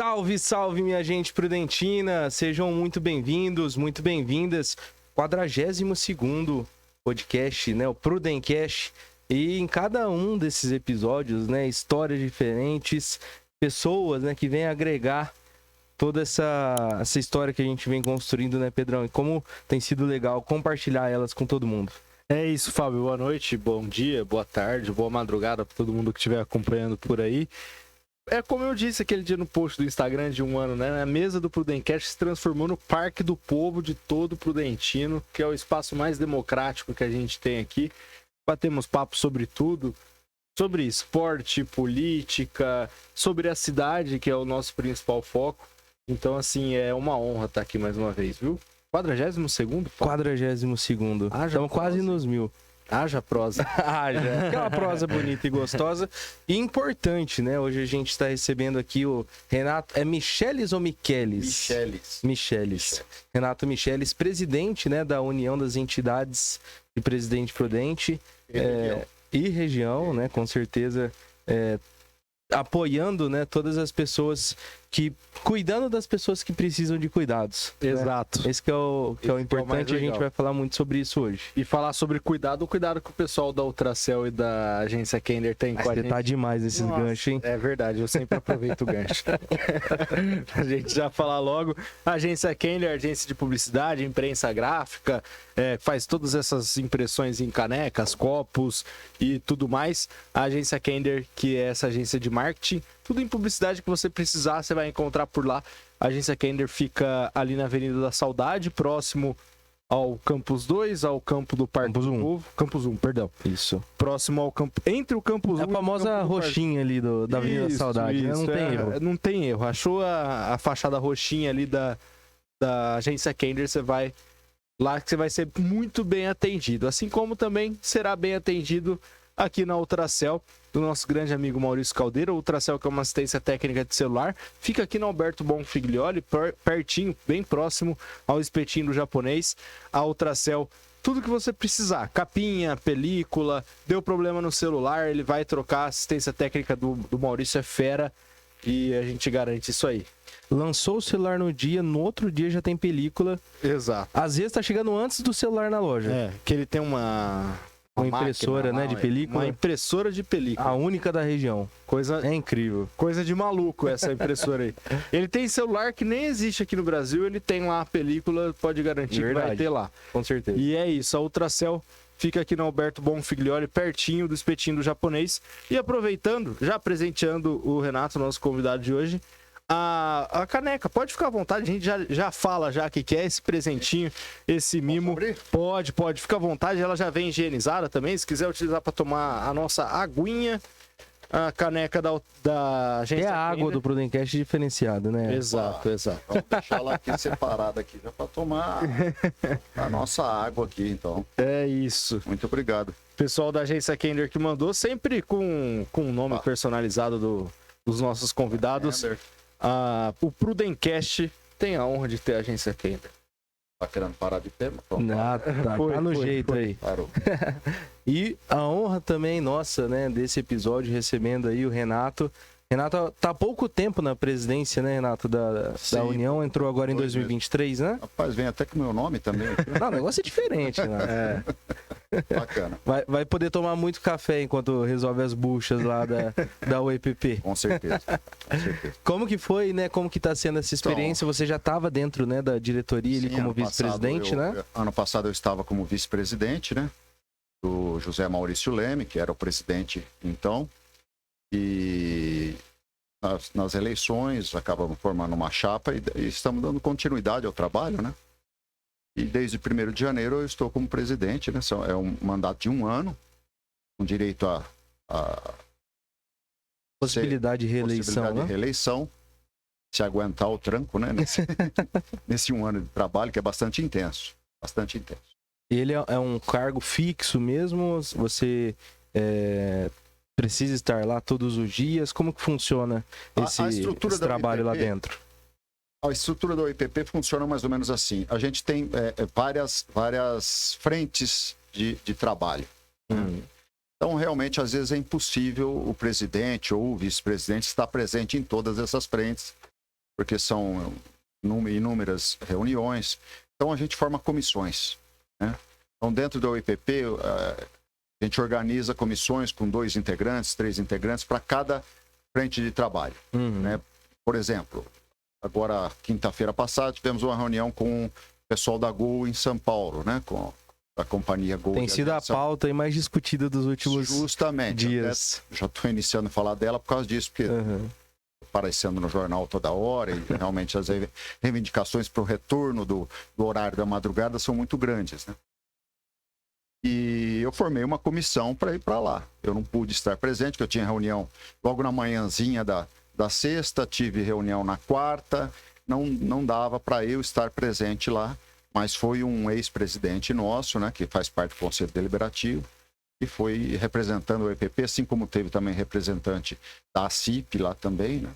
Salve, salve, minha gente prudentina! Sejam muito bem-vindos, muito bem-vindas. 42º podcast, né? O Prudencast. E em cada um desses episódios, né? Histórias diferentes, pessoas, né? Que vêm agregar toda essa história que a gente vem construindo, né, Pedrão? E como tem sido legal compartilhar elas com todo mundo. É isso, Fábio. Boa noite, bom dia, boa tarde, boa madrugada para todo mundo que estiver acompanhando por aí. É como eu disse aquele dia no post do Instagram de um ano, né? A mesa do Prudencast se transformou no parque do povo de todo prudentino, que é o espaço mais democrático que a gente tem aqui. Batemos papo sobre tudo, sobre esporte, política, sobre a cidade, que é o nosso principal foco. Então, assim, é uma honra estar aqui mais uma vez, viu? 42º? 42º. Estamos quase nos 1000. Haja prosa. Haja. Aquela prosa bonita e gostosa. E importante, né? Hoje a gente está recebendo aqui o Renato... É Michelis ou Michelis? Michelis. Renato Michelis, presidente, né, da União das Entidades de Presidente Prudente. E região, né? Com certeza... apoiando, né, todas as pessoas cuidando das pessoas que precisam de cuidados. Exato. Né? Esse que é o importante, a gente vai falar muito sobre isso hoje. E falar sobre o cuidado que o pessoal da Ultracel e da agência Kender tem com a gente. Você tá demais nesses ganchos, hein? É verdade, eu sempre aproveito o gancho. A gente já fala logo. A agência Kender, agência de publicidade, imprensa gráfica, faz todas essas impressões em canecas, copos e tudo mais. A agência Kender, que é essa agência de marketing, tudo em publicidade que você precisar, você vai encontrar por lá. A agência Kender fica ali na Avenida da Saudade, próximo ao Campus 2, ao campo do Parque do Povo. Campus 1, perdão. Isso. Próximo ao campo... Entre o Campus 1 a famosa roxinha ali da Avenida da Saudade, né? Não tem erro. Não tem erro. Achou a fachada roxinha ali da agência Kender, você vai lá que você vai ser muito bem atendido. Assim como também será bem atendido aqui na Ultracel, do nosso grande amigo Maurício Caldeira. O Ultracel, que é uma assistência técnica de celular, fica aqui na Alberto Bonfiglioli, pertinho, bem próximo ao espetinho do japonês. A Ultracel, tudo que você precisar, capinha, película, deu problema no celular, ele vai trocar. A assistência técnica do Maurício é fera e a gente garante isso aí. Lançou o celular no dia, no outro dia já tem película. Exato. Às vezes tá chegando antes do celular na loja. Que ele tem uma impressora, máquina, né, de película. Uma impressora de película. A única da região. É incrível. Coisa de maluco essa impressora aí. Ele tem celular que nem existe aqui no Brasil, ele tem lá a película, pode garantir que vai ter lá. Com certeza. E é isso, a Ultracel fica aqui no Alberto Bonfiglioli, pertinho do espetinho do japonês. E aproveitando, já presenteando o Renato, nosso convidado de hoje, a caneca, pode ficar à vontade, a gente já fala já o que é esse presentinho, esse mimo. Pode, fica à vontade, ela já vem higienizada também, se quiser utilizar para tomar a nossa aguinha, a caneca da agência. É a água do Prudencast diferenciada, né? Exato. Vamos deixar ela aqui separada aqui, já para tomar a nossa água aqui, então. É isso. Muito obrigado. Pessoal da agência Kender que mandou, sempre com um nome personalizado dos nossos convidados. O Prudencast tem a honra de ter a agência Kender. Tá querendo parar de ter? Tá no jeito aí. Parou. E a honra também nossa, né, desse episódio, recebendo aí o Renato. Renato tá há pouco tempo na presidência, né, Renato, da União, entrou agora em 2023, né? Rapaz, vem até com o meu nome também. Não, o negócio é diferente, né? Bacana. Vai poder tomar muito café enquanto resolve as buchas lá da UEPP. Com certeza. Como que foi, né? Como que tá sendo essa experiência? Então, você já estava dentro, né, da diretoria ali como vice-presidente, né? Ano passado eu estava como vice-presidente, né? Do José Maurício Leme, que era o presidente então. E nas eleições acabamos formando uma chapa e estamos dando continuidade ao trabalho, né? E desde 1º de janeiro eu estou como presidente, né? É um mandato de 1 ano, com direito a possibilidade de reeleição, se aguentar o tranco, né? Nesse 1 ano de trabalho, que é bastante intenso. Bastante intenso. Ele é um cargo fixo mesmo? Você precisa estar lá todos os dias? Como que funciona esse trabalho lá dentro? A estrutura da UEPP funciona mais ou menos assim. A gente tem várias frentes de trabalho. Então, realmente, às vezes é impossível o presidente ou o vice-presidente estar presente em todas essas frentes porque são inúmeras reuniões. Então, a gente forma comissões, né? Então, dentro do EPP, a gente organiza comissões com 2 integrantes, 3 integrantes para cada frente de trabalho, né? Por exemplo, agora, quinta-feira passada, tivemos uma reunião com o pessoal da Gol em São Paulo, né? Com a companhia Gol. Tem sido a pauta aí mais discutida dos últimos dias. Já estou iniciando a falar dela por causa disso, porque aparecendo no jornal toda hora e realmente as reivindicações para o retorno do horário da madrugada são muito grandes, né? E eu formei uma comissão para ir para lá. Eu não pude estar presente, porque eu tinha reunião logo na manhãzinha da sexta, tive reunião na quarta, não dava para eu estar presente lá, mas foi um ex-presidente nosso, né, que faz parte do Conselho Deliberativo, e foi representando o EPP, assim como teve também representante da ACIP lá também, né?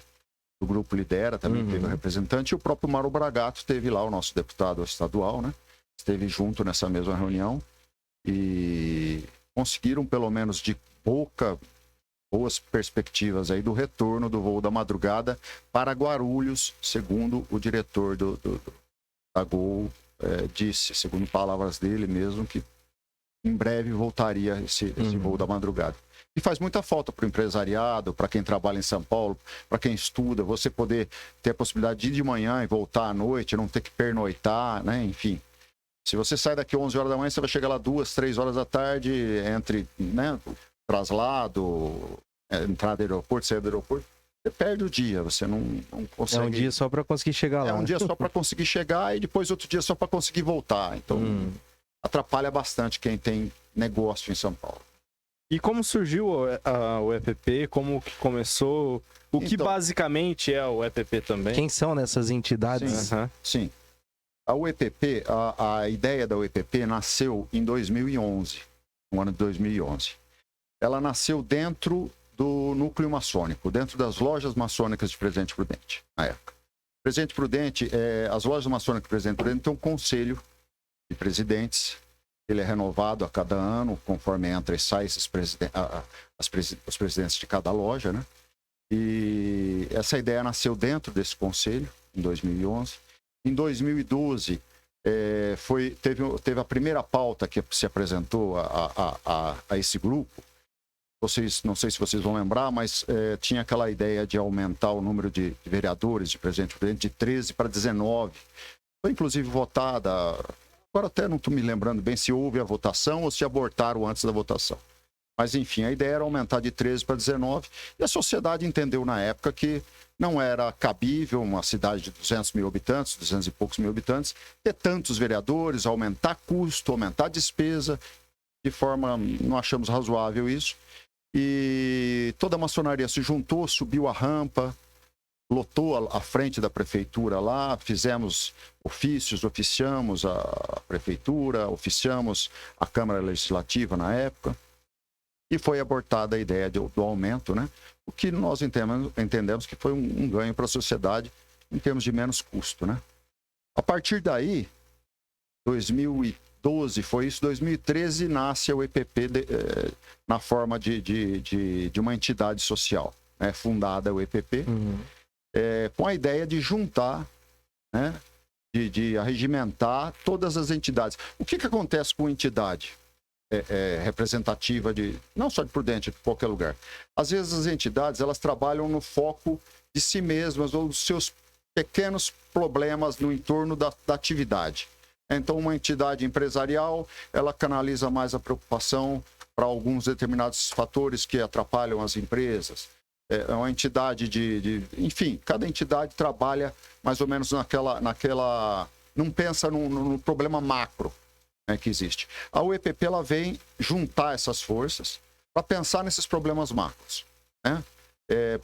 O Grupo Lidera também teve um representante, e o próprio Mauro Bragato esteve lá, o nosso deputado estadual, né? Esteve junto nessa mesma reunião e conseguiram, pelo menos de boas perspectivas aí do retorno do voo da madrugada para Guarulhos, segundo o diretor da Gol disse, segundo palavras dele mesmo, que em breve voltaria esse voo da madrugada. E faz muita falta para o empresariado, para quem trabalha em São Paulo, para quem estuda, você poder ter a possibilidade de ir de manhã e voltar à noite, não ter que pernoitar, né? Enfim. Se você sai daqui 11 horas da manhã, você vai chegar lá 2, 3 horas da tarde, entre, né, traslado, entrada do aeroporto, saída do aeroporto, você perde o dia, você não consegue... É um dia só para conseguir chegar lá. É um dia só para conseguir chegar e depois outro dia só para conseguir voltar. Então, atrapalha bastante quem tem negócio em São Paulo. E como surgiu o EPP? Como que começou? O que basicamente é o EPP também? Quem são nessas entidades? Sim. A UEPP, a ideia da UEPP nasceu em 2011, no ano de 2011. Ela nasceu dentro do núcleo maçônico, dentro das lojas maçônicas de Presidente Prudente, na época. Presidente Prudente, as lojas maçônicas de Presidente Prudente têm um conselho de presidentes. Ele é renovado a cada ano, conforme entra e sai os presidentes de cada loja, né? E essa ideia nasceu dentro desse conselho, em 2011. Em 2012, teve a primeira pauta que se apresentou a esse grupo. Não sei se vocês vão lembrar, mas tinha aquela ideia de aumentar o número de vereadores de Presidente Prudente de 13 para 19. Foi inclusive votada. Agora até não estou me lembrando bem se houve a votação ou se abortaram antes da votação. Mas, enfim, a ideia era aumentar de 13 para 19 e a sociedade entendeu na época que não era cabível uma cidade de 200 mil habitantes, 200 e poucos mil habitantes, ter tantos vereadores, aumentar custo, aumentar despesa, de forma, não achamos razoável isso. E toda a maçonaria se juntou, subiu a rampa, lotou a frente da prefeitura lá, fizemos ofícios, oficiamos a prefeitura, oficiamos a Câmara Legislativa na época, e foi abortada a ideia do aumento, né? O que nós entendemos que foi um ganho para a sociedade em termos de menos custo, né? A partir daí, 2012 foi isso, 2013 nasce o EPP na forma de uma entidade social, né? Fundada o EPP, com a ideia de juntar, né? De arregimentar todas as entidades. O que acontece com entidade representativa não só de Prudente, de qualquer lugar? Às vezes as entidades, elas trabalham no foco de si mesmas ou dos seus pequenos problemas no entorno da atividade. Então, uma entidade empresarial, ela canaliza mais a preocupação para alguns determinados fatores que atrapalham as empresas. É uma entidade enfim, cada entidade trabalha mais ou menos naquela não pensa no problema macro, né, que existe. A UEPP, ela vem juntar essas forças para pensar nesses problemas macros, né?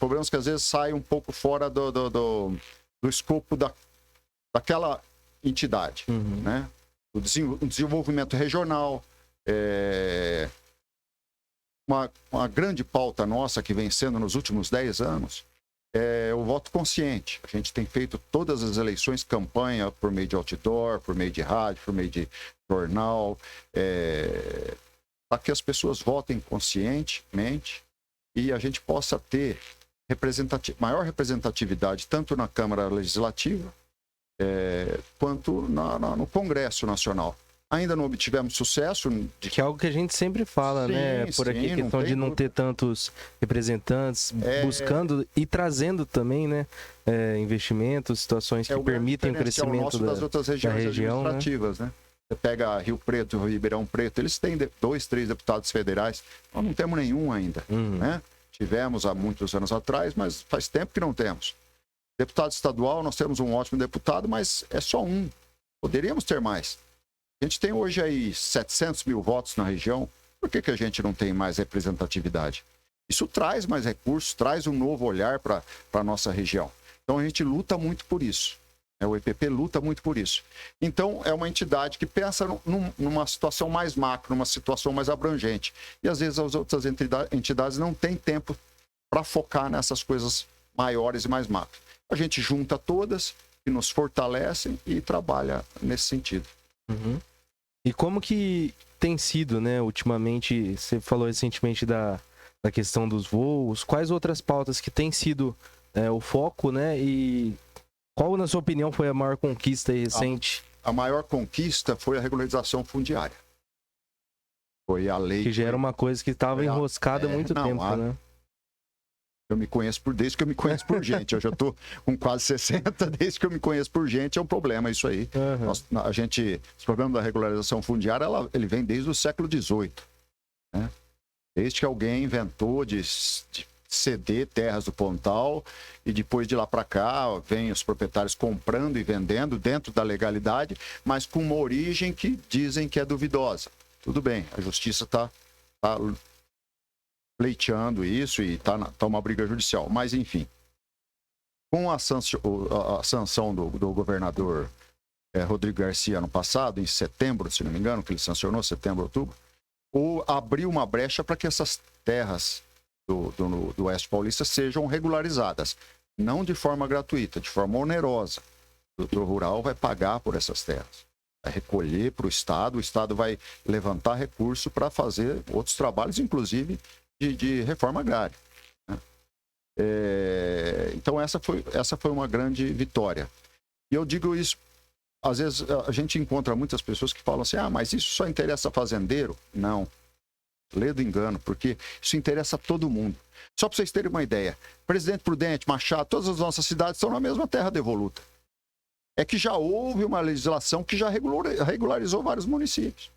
Problemas que às vezes saem um pouco fora do escopo daquela entidade, né? O desenvolvimento regional, uma grande pauta nossa que vem sendo nos últimos 10 anos é o voto consciente. A gente tem feito todas as eleições campanha por meio de outdoor, por meio de rádio, por meio de jornal, para que as pessoas votem conscientemente e a gente possa ter maior representatividade tanto na Câmara Legislativa quanto no Congresso Nacional. Ainda não obtivemos sucesso. Que é algo que a gente sempre fala, Sim, né? Por aqui, sim, questão de não ter tantos representantes, buscando e trazendo também, né? Investimentos, situações que permitem o crescimento das outras regiões região, administrativas, né? Você pega Rio Preto, Ribeirão Preto, eles têm 2, 3 deputados federais. Nós não temos nenhum ainda, né? Tivemos há muitos anos atrás, mas faz tempo que não temos. Deputado estadual, nós temos um ótimo deputado, mas é só um. Poderíamos ter mais. A gente tem hoje aí 700 mil votos na região. Por que a gente não tem mais representatividade? Isso traz mais recursos, traz um novo olhar para a nossa região. Então a gente luta muito por isso. O EPP luta muito por isso. Então é uma entidade que pensa numa situação mais macro, numa situação mais abrangente. E às vezes as outras entidades não têm tempo para focar nessas coisas maiores e mais macro. A gente junta todas, que nos fortalecem e trabalha nesse sentido. E como que tem sido, né, ultimamente, você falou recentemente da questão dos voos, quais outras pautas que tem sido o foco, né, e qual, na sua opinião, foi a maior conquista recente? A maior conquista foi a regularização fundiária. Foi a lei... Que já era uma coisa que estava enroscada há muito tempo, né? Eu me conheço desde que eu me conheço por gente. Eu já estou com quase 60, desde que eu me conheço por gente, é um problema isso aí. Esse problema da regularização fundiária, ele vem desde o século XVIII. Né? Desde que alguém inventou de ceder terras do Pontal e depois de lá para cá, vem os proprietários comprando e vendendo dentro da legalidade, mas com uma origem que dizem que é duvidosa. Tudo bem, a justiça está pleiteando isso e está uma briga judicial. Mas, enfim, com a sanção do governador Rodrigo Garcia ano passado, em setembro, se não me engano, que ele sancionou, setembro, outubro, abriu uma brecha para que essas terras do Oeste Paulista sejam regularizadas. Não de forma gratuita, de forma onerosa. O produtor rural vai pagar por essas terras. Vai recolher para o Estado vai levantar recurso para fazer outros trabalhos, inclusive de reforma agrária. Né? Então essa foi uma grande vitória. E eu digo isso, às vezes a gente encontra muitas pessoas que falam assim, mas isso só interessa fazendeiro? Não. Lê do engano, porque isso interessa a todo mundo. Só para vocês terem uma ideia, Presidente Prudente, Machado, todas as nossas cidades estão na mesma terra devoluta. É que já houve uma legislação que já regularizou vários municípios.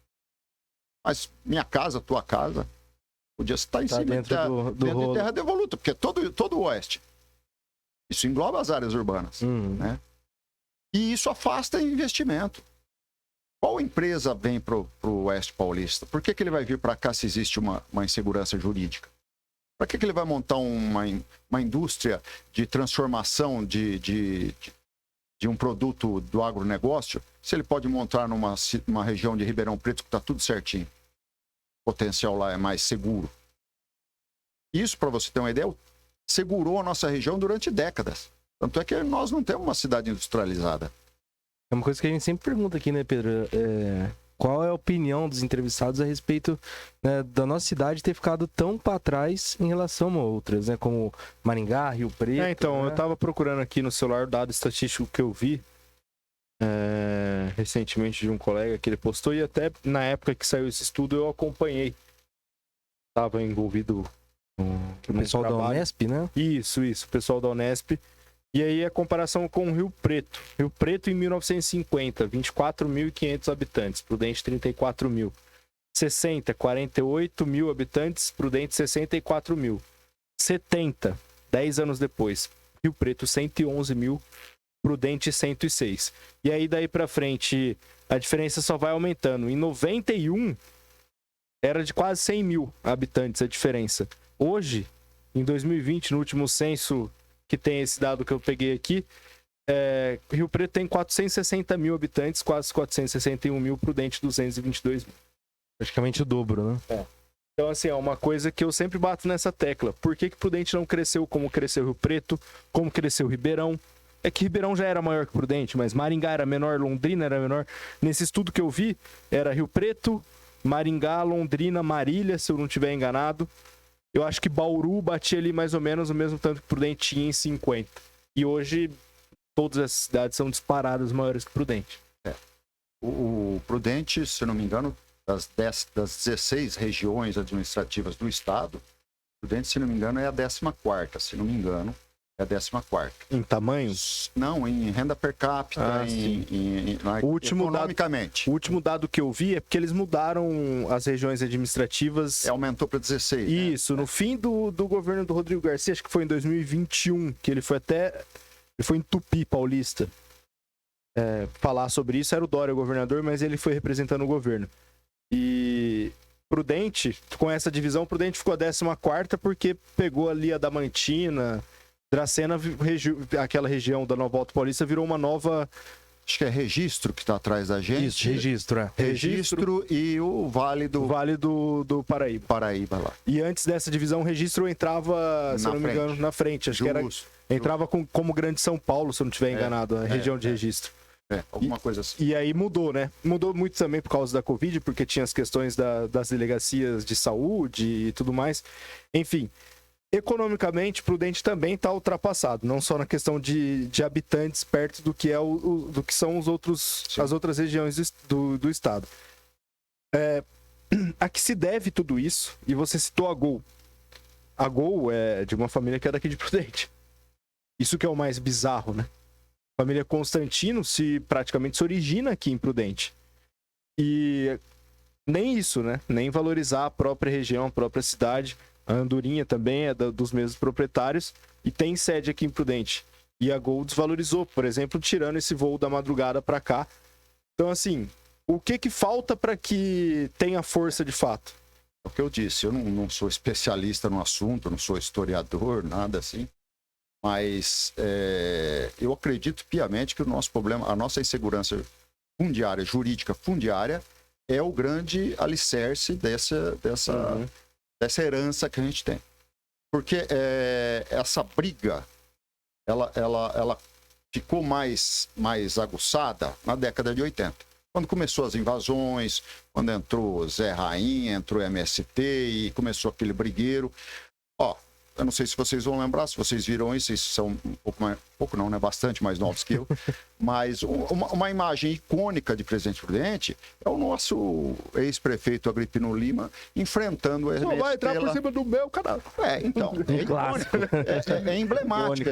Mas minha casa, tua casa, podia estar em cima dentro de terra devoluta, porque todo o oeste. Isso engloba as áreas urbanas. Né? E isso afasta investimento. Qual empresa vem para o Oeste Paulista? Por que ele vai vir para cá se existe uma insegurança jurídica? Para que ele vai montar uma indústria de transformação de um produto do agronegócio se ele pode montar numa região de Ribeirão Preto que está tudo certinho? O potencial lá é mais seguro. Isso, para você ter uma ideia, segurou a nossa região durante décadas. Tanto é que nós não temos uma cidade industrializada. É uma coisa que a gente sempre pergunta aqui, né, Pedro? Qual é a opinião dos entrevistados a respeito, né, da nossa cidade ter ficado tão para trás em relação a outras, né? Como Maringá, Rio Preto. Então, né? eu estava procurando aqui no celular o dado estatístico que eu vi recentemente de um colega que ele postou, e até na época que saiu esse estudo eu acompanhei. Estava envolvido o pessoal da Unesp, né? Isso, o pessoal da Unesp. E aí a comparação com o Rio Preto. Rio Preto em 1950, 24.500 habitantes, Prudente 34 mil. 60, 48 mil habitantes, Prudente 64 mil. 70, 10 anos depois, Rio Preto 111 mil, Prudente 106. E aí daí pra frente a diferença só vai aumentando. Em 91 era de quase 100 mil habitantes a diferença. Hoje, em 2020, no último censo que tem esse dado que eu peguei aqui, Rio Preto tem 460 mil habitantes, quase 461 mil, Prudente 222 mil. Praticamente o dobro, né? Então, assim, é uma coisa que eu sempre bato nessa tecla. Por que Prudente não cresceu como cresceu Rio Preto, como cresceu Ribeirão? É que Ribeirão já era maior que Prudente, mas Maringá era menor, Londrina era menor. Nesse estudo que eu vi, era Rio Preto, Maringá, Londrina, Marília, se eu não estiver enganado. Eu acho que Bauru batia ali mais ou menos o mesmo tanto que Prudente tinha em 50. E hoje todas as cidades são disparadas maiores que Prudente. O Prudente, se não me engano, das 16 regiões administrativas do estado, Prudente, se não me engano, é a 14ª, se não me engano, é a 14ª. Em tamanho? Não, em renda per capita, economicamente. O último dado que eu vi é porque eles mudaram as regiões administrativas. Aumentou para 16. Isso, né? No fim do governo do Rodrigo Garcia, acho que foi em 2021, que ele foi em Tupi, Paulista. Falar sobre isso, era o Dória o governador, mas ele foi representando o governo. E Prudente, com essa divisão, Prudente ficou a 14ª porque pegou ali a Damantina, Dracena, aquela região da Nova Alto Paulista, virou uma nova... Acho que é Registro que está atrás da gente. Isso, Registro. Registro e o Vale do Paraíba. Paraíba lá. E antes dessa divisão, o Registro entrava, se eu não me engano, na frente. Acho que entrava como Grande São Paulo, se eu não estiver enganado, a região de Registro. Alguma coisa assim. E aí mudou, né? Mudou muito também por causa da Covid, porque tinha as questões das delegacias de saúde e tudo mais. Enfim, economicamente, Prudente também está ultrapassado, não só na questão de habitantes perto do que do que são as outras regiões do estado. A que se deve tudo isso? E você citou a Gol. A Gol é de uma família que é daqui de Prudente. Isso que é o mais bizarro, né? A família Constantino praticamente se origina aqui em Prudente. E nem isso, né? Nem valorizar a própria região, a própria cidade. A Andorinha também é dos mesmos proprietários e tem sede aqui em Prudente. E a Gol desvalorizou, por exemplo, tirando esse voo da madrugada para cá. Então, assim, o que falta para que tenha força de fato? É o que eu disse, eu não sou especialista no assunto, não sou historiador, nada assim. Mas eu acredito piamente que o nosso problema, a nossa insegurança fundiária, jurídica fundiária, é o grande alicerce dessa herança que a gente tem. Porque essa briga, ela ficou mais aguçada na década de 80. Quando começou as invasões, quando entrou Zé Rainha, entrou MST e começou aquele brigueiro. Eu não sei se vocês vão lembrar, se vocês viram isso, vocês são bastante mais novos que eu, mas uma imagem icônica de Presidente Prudente é o nosso ex-prefeito Agripino Lima enfrentando a MST. Não vai entrar por cima do meu canal. Então, é emblemática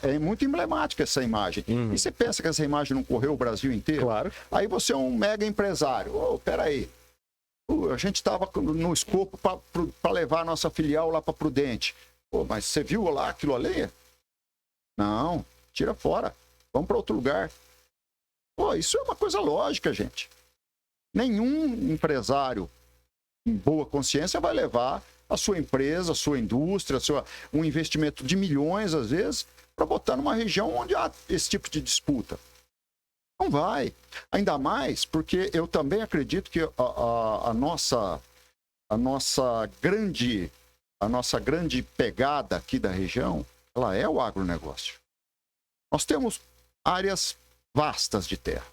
é muito emblemática essa imagem. E você pensa que essa imagem não correu o Brasil inteiro? Claro. Aí você é um mega empresário. Peraí. A gente estava no escopo para levar a nossa filial lá para Prudente. Mas você viu lá aquilo ali? Não, tira fora. Vamos para outro lugar. Isso é uma coisa lógica, gente. Nenhum empresário em boa consciência vai levar a sua empresa, a sua indústria, um investimento de milhões, às vezes, para botar numa região onde há esse tipo de disputa. Não vai. Ainda mais porque eu também acredito que a nossa grande pegada aqui da região, ela é o agronegócio. Nós temos áreas vastas de terra.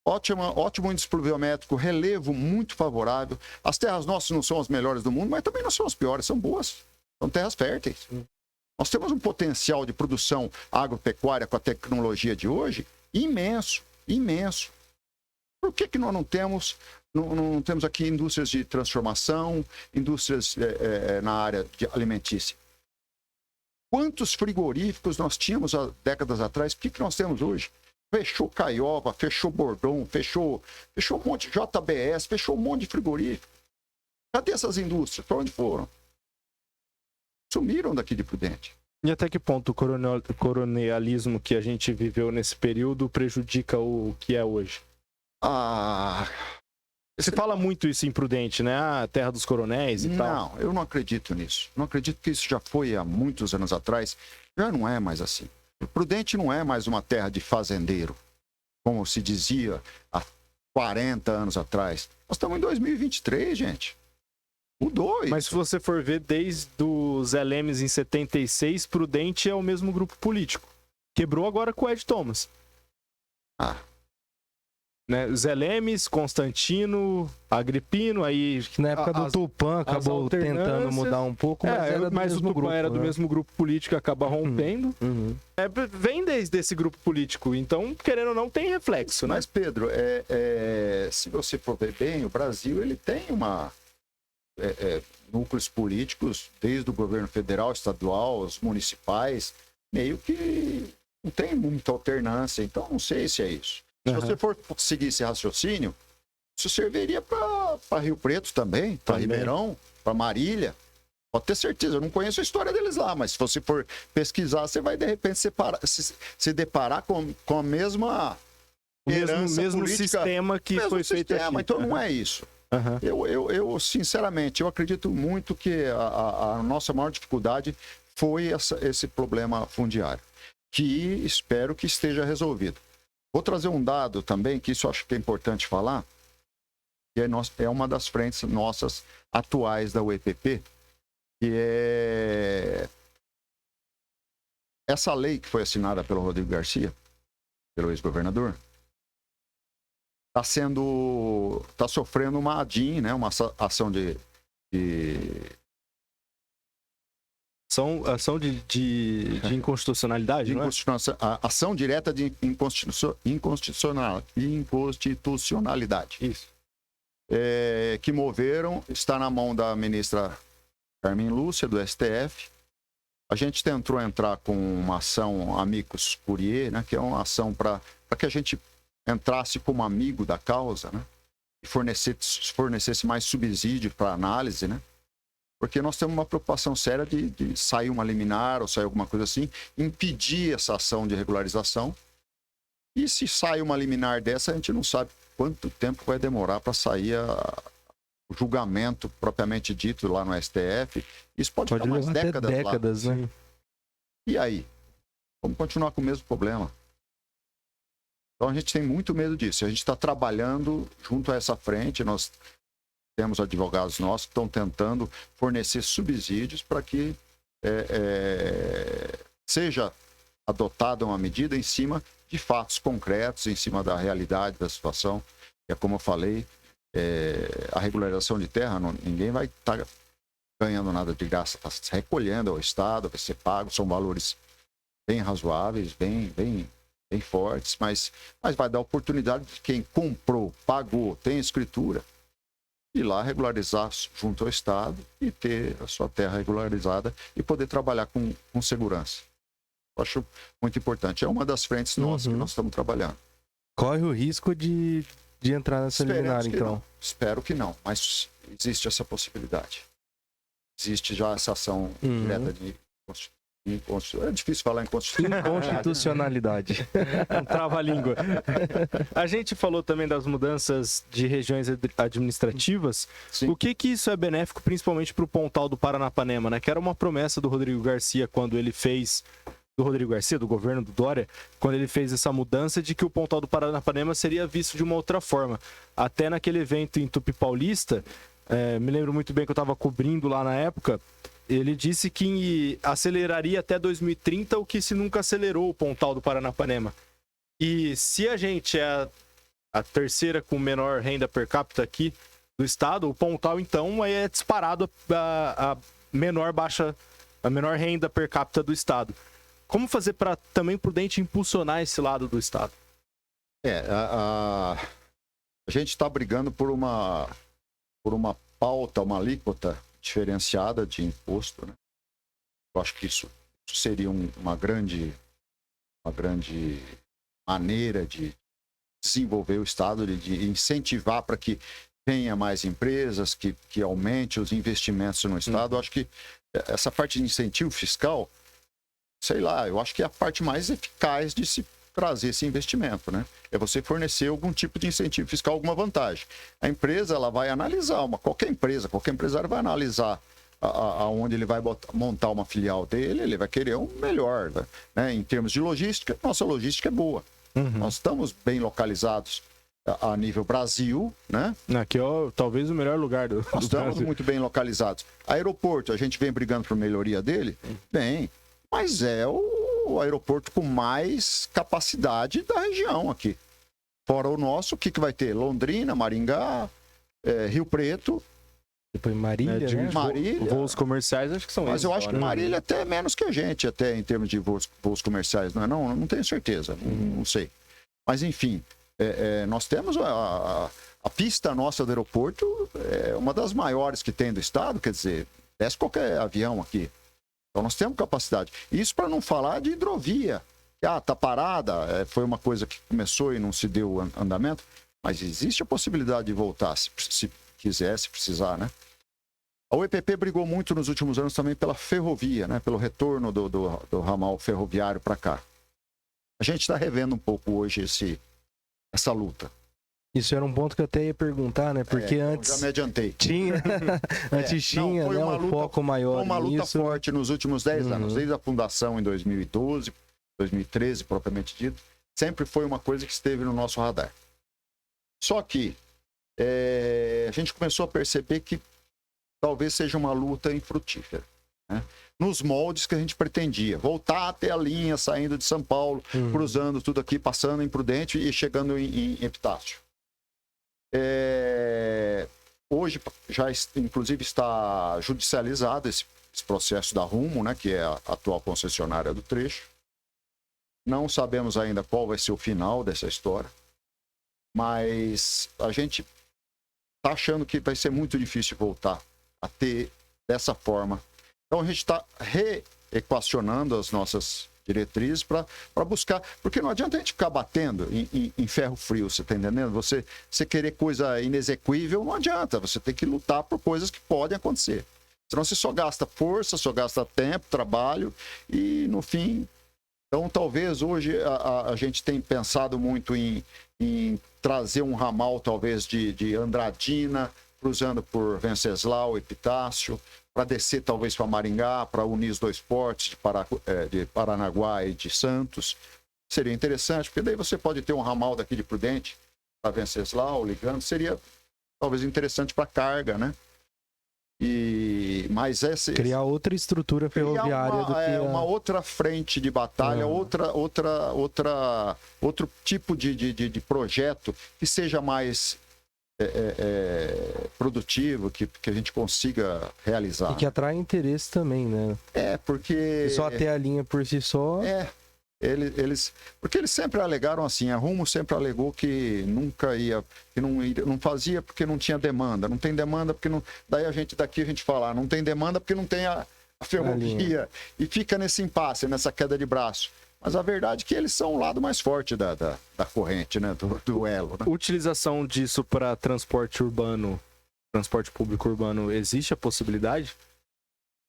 Ótimo índice pluviométrico, relevo muito favorável. As terras nossas não são as melhores do mundo, mas também não são as piores, são boas. São terras férteis. Nós temos um potencial de produção agropecuária com a tecnologia de hoje imenso. Por que nós não temos aqui indústrias de transformação, indústrias na área alimentícia? Quantos frigoríficos nós tínhamos há décadas atrás? O que nós temos hoje? Fechou Caiova, fechou Bordon, fechou um monte de JBS, fechou um monte de frigorífico. Cadê essas indústrias? Para onde foram? Sumiram daqui de Prudente. E até que ponto o coronelismo que a gente viveu nesse período prejudica o que é hoje? Você fala muito isso em Prudente, né? A terra dos coronéis e tal. Não, eu não acredito nisso. Não acredito que isso já foi há muitos anos atrás. Já não é mais assim. Prudente não é mais uma terra de fazendeiro, como se dizia há 40 anos atrás. Nós estamos em 2023, gente. Mudou isso. Mas se você for ver, desde os Zé Lemes em 76, Prudente é o mesmo grupo político. Quebrou agora com o Ed Thomas. né? Zé Lemes, Constantino, Agripino, aí... Que na época do Tupã acabou tentando mudar um pouco, mas era do mesmo o Tupã grupo, era do né? mesmo grupo político e acaba rompendo. Uhum. Vem desde esse grupo político, então, querendo ou não, tem reflexo, né? Mas, Pedro, se você for ver bem, o Brasil ele tem núcleos políticos, desde o governo federal, estadual, os municipais, meio que não tem muita alternância, então não sei se é isso. Se você for seguir esse raciocínio, isso serviria para Rio Preto também, para Ribeirão, para Marília. Pode ter certeza, eu não conheço a história deles lá, mas se você for pesquisar, você vai de repente se deparar com a mesma herança mesmo política, sistema que foi feito aqui. Então não é isso. Eu, sinceramente, eu acredito muito que a nossa maior dificuldade foi esse problema fundiário, que espero que esteja resolvido. Vou trazer um dado também, que isso eu acho que é importante falar, que é uma das frentes nossas atuais da UEPP, que é essa lei que foi assinada pelo Rodrigo Garcia, pelo ex-governador, está sofrendo uma ADIM, né, uma ação de inconstitucionalidade, não é? Ação direta de inconstitucionalidade. Isso. Que moveram, está na mão da ministra Carmen Lúcia, do STF. A gente tentou entrar com uma ação amicus curiae, né, que é uma ação para que a gente entrasse como amigo da causa, né, e fornecesse mais subsídio para análise, né? Porque nós temos uma preocupação séria de sair uma liminar ou sair alguma coisa assim, impedir essa ação de regularização. E se sai uma liminar dessa, a gente não sabe quanto tempo vai demorar para sair o julgamento propriamente dito lá no STF. Isso pode ficar mais décadas lá. Né? E aí? Vamos continuar com o mesmo problema. Então a gente tem muito medo disso. A gente está trabalhando junto a essa frente, nós temos advogados nossos que estão tentando fornecer subsídios para que seja adotada uma medida em cima de fatos concretos, em cima da realidade da situação. É como eu falei, a regularização de terra, ninguém vai estar ganhando nada de graça, está se recolhendo ao Estado, vai ser pago, são valores bem razoáveis, bem fortes, mas vai dar oportunidade de quem comprou, pagou, tem escritura, ir lá regularizar junto ao Estado e ter a sua terra regularizada e poder trabalhar com segurança. Eu acho muito importante. É uma das frentes nossas que nós estamos trabalhando. Corre o risco de entrar nessa liminar, então. Não. Espero que não, mas existe essa possibilidade. Existe já essa ação direta de é difícil falar em inconstitucionalidade. Não trava a língua. A gente falou também das mudanças de regiões administrativas. Sim. O que isso é benéfico, principalmente para o Pontal do Paranapanema, né? Que era uma promessa do Rodrigo Garcia quando ele fez... Do Rodrigo Garcia, do governo do Dória, quando ele fez essa mudança de que o Pontal do Paranapanema seria visto de uma outra forma. Até naquele evento em Tupi Paulista, me lembro muito bem que eu estava cobrindo lá na época, ele disse que aceleraria até 2030 o que se nunca acelerou o Pontal do Paranapanema. E se a gente é a terceira com menor renda per capita aqui do estado, o Pontal, então, é disparado a menor renda per capita do estado. Como fazer para também prudente impulsionar esse lado do estado? A gente está brigando por uma pauta, uma alíquota diferenciada de imposto, né? Eu acho que isso seria uma grande maneira de desenvolver o Estado, de incentivar para que tenha mais empresas, que aumente os investimentos no Estado. Eu acho que essa parte de incentivo fiscal, sei lá, eu acho que é a parte mais eficaz de se trazer esse investimento, né? É você fornecer algum tipo de incentivo fiscal, alguma vantagem. A empresa, ela vai analisar, qualquer empresário vai analisar aonde ele vai montar uma filial dele, ele vai querer um melhor, né? Em termos de logística, nossa logística é boa. Nós estamos bem localizados a nível Brasil, né? Aqui é talvez o melhor lugar do Nós estamos Brasil. Muito bem localizados. Aeroporto, a gente vem brigando por melhoria dele? Bem, mas é o aeroporto com mais capacidade da região aqui. Fora o nosso, o que vai ter? Londrina, Maringá, Rio Preto. Depois Marília, né? Marília. Voos comerciais, acho que são Mas esses. eu acho que né? Marília até menos que a gente, até em termos de voos comerciais, não é? Não tenho certeza, não sei. Mas, enfim, nós temos a pista nossa do aeroporto, é uma das maiores que tem do estado, quer dizer, desce qualquer avião aqui. Então, nós temos capacidade. Isso para não falar de hidrovia. Tá parada, foi uma coisa que começou e não se deu andamento, mas existe a possibilidade de voltar, se quiser, se precisar, né? A UEPP brigou muito nos últimos anos também pela ferrovia, né? Pelo retorno do ramal ferroviário para cá. A gente está revendo um pouco hoje essa luta. Isso era um ponto que eu até ia perguntar, né? Porque antes... Já me adiantei. Tinha, antes tinha, né, um foco maior Foi uma luta nisso. forte nos últimos 10 anos, desde a fundação em 2012, 2013, propriamente dito. Sempre foi uma coisa que esteve no nosso radar. Só que a gente começou a perceber que talvez seja uma luta infrutífera, né? Nos moldes que a gente pretendia. Voltar até a linha, saindo de São Paulo, cruzando tudo aqui, passando em Prudente e chegando em Epitácio. Hoje, já inclusive está judicializado esse processo da Rumo, né, que é a atual concessionária do trecho. Não sabemos ainda qual vai ser o final dessa história, mas a gente está achando que vai ser muito difícil voltar a ter dessa forma. Então a gente está reequacionando as nossas diretrizes para buscar, porque não adianta a gente ficar batendo em ferro frio, você está entendendo? Você querer coisa inexequível, não adianta, você tem que lutar por coisas que podem acontecer. Senão você só gasta força, só gasta tempo, trabalho e no fim... Então talvez hoje a gente tenha pensado muito em trazer um ramal talvez de Andradina, cruzando por Venceslau, Epitácio, para descer talvez para Maringá, para unir os dois portos de Paranaguá e de Santos. Seria interessante, porque daí você pode ter um ramal daqui de Prudente para Venceslau, ligando, seria talvez interessante para carga, né? Mas criar outra estrutura ferroviária do que uma outra frente de batalha, outro tipo de projeto que seja mais produtivo, que a gente consiga realizar. E que atrai interesse também, né? Porque... E só ter a linha por si só... Porque eles sempre alegaram assim, a Rumo sempre alegou que nunca ia, que não fazia porque não tinha demanda, não tem demanda porque não... Daí a gente fala, não tem demanda porque não tem a ferrovia, e fica nesse impasse, nessa queda de braço. Mas a verdade é que eles são o lado mais forte da corrente, né? Do elo. Né? Utilização disso para transporte urbano, transporte público urbano, existe a possibilidade?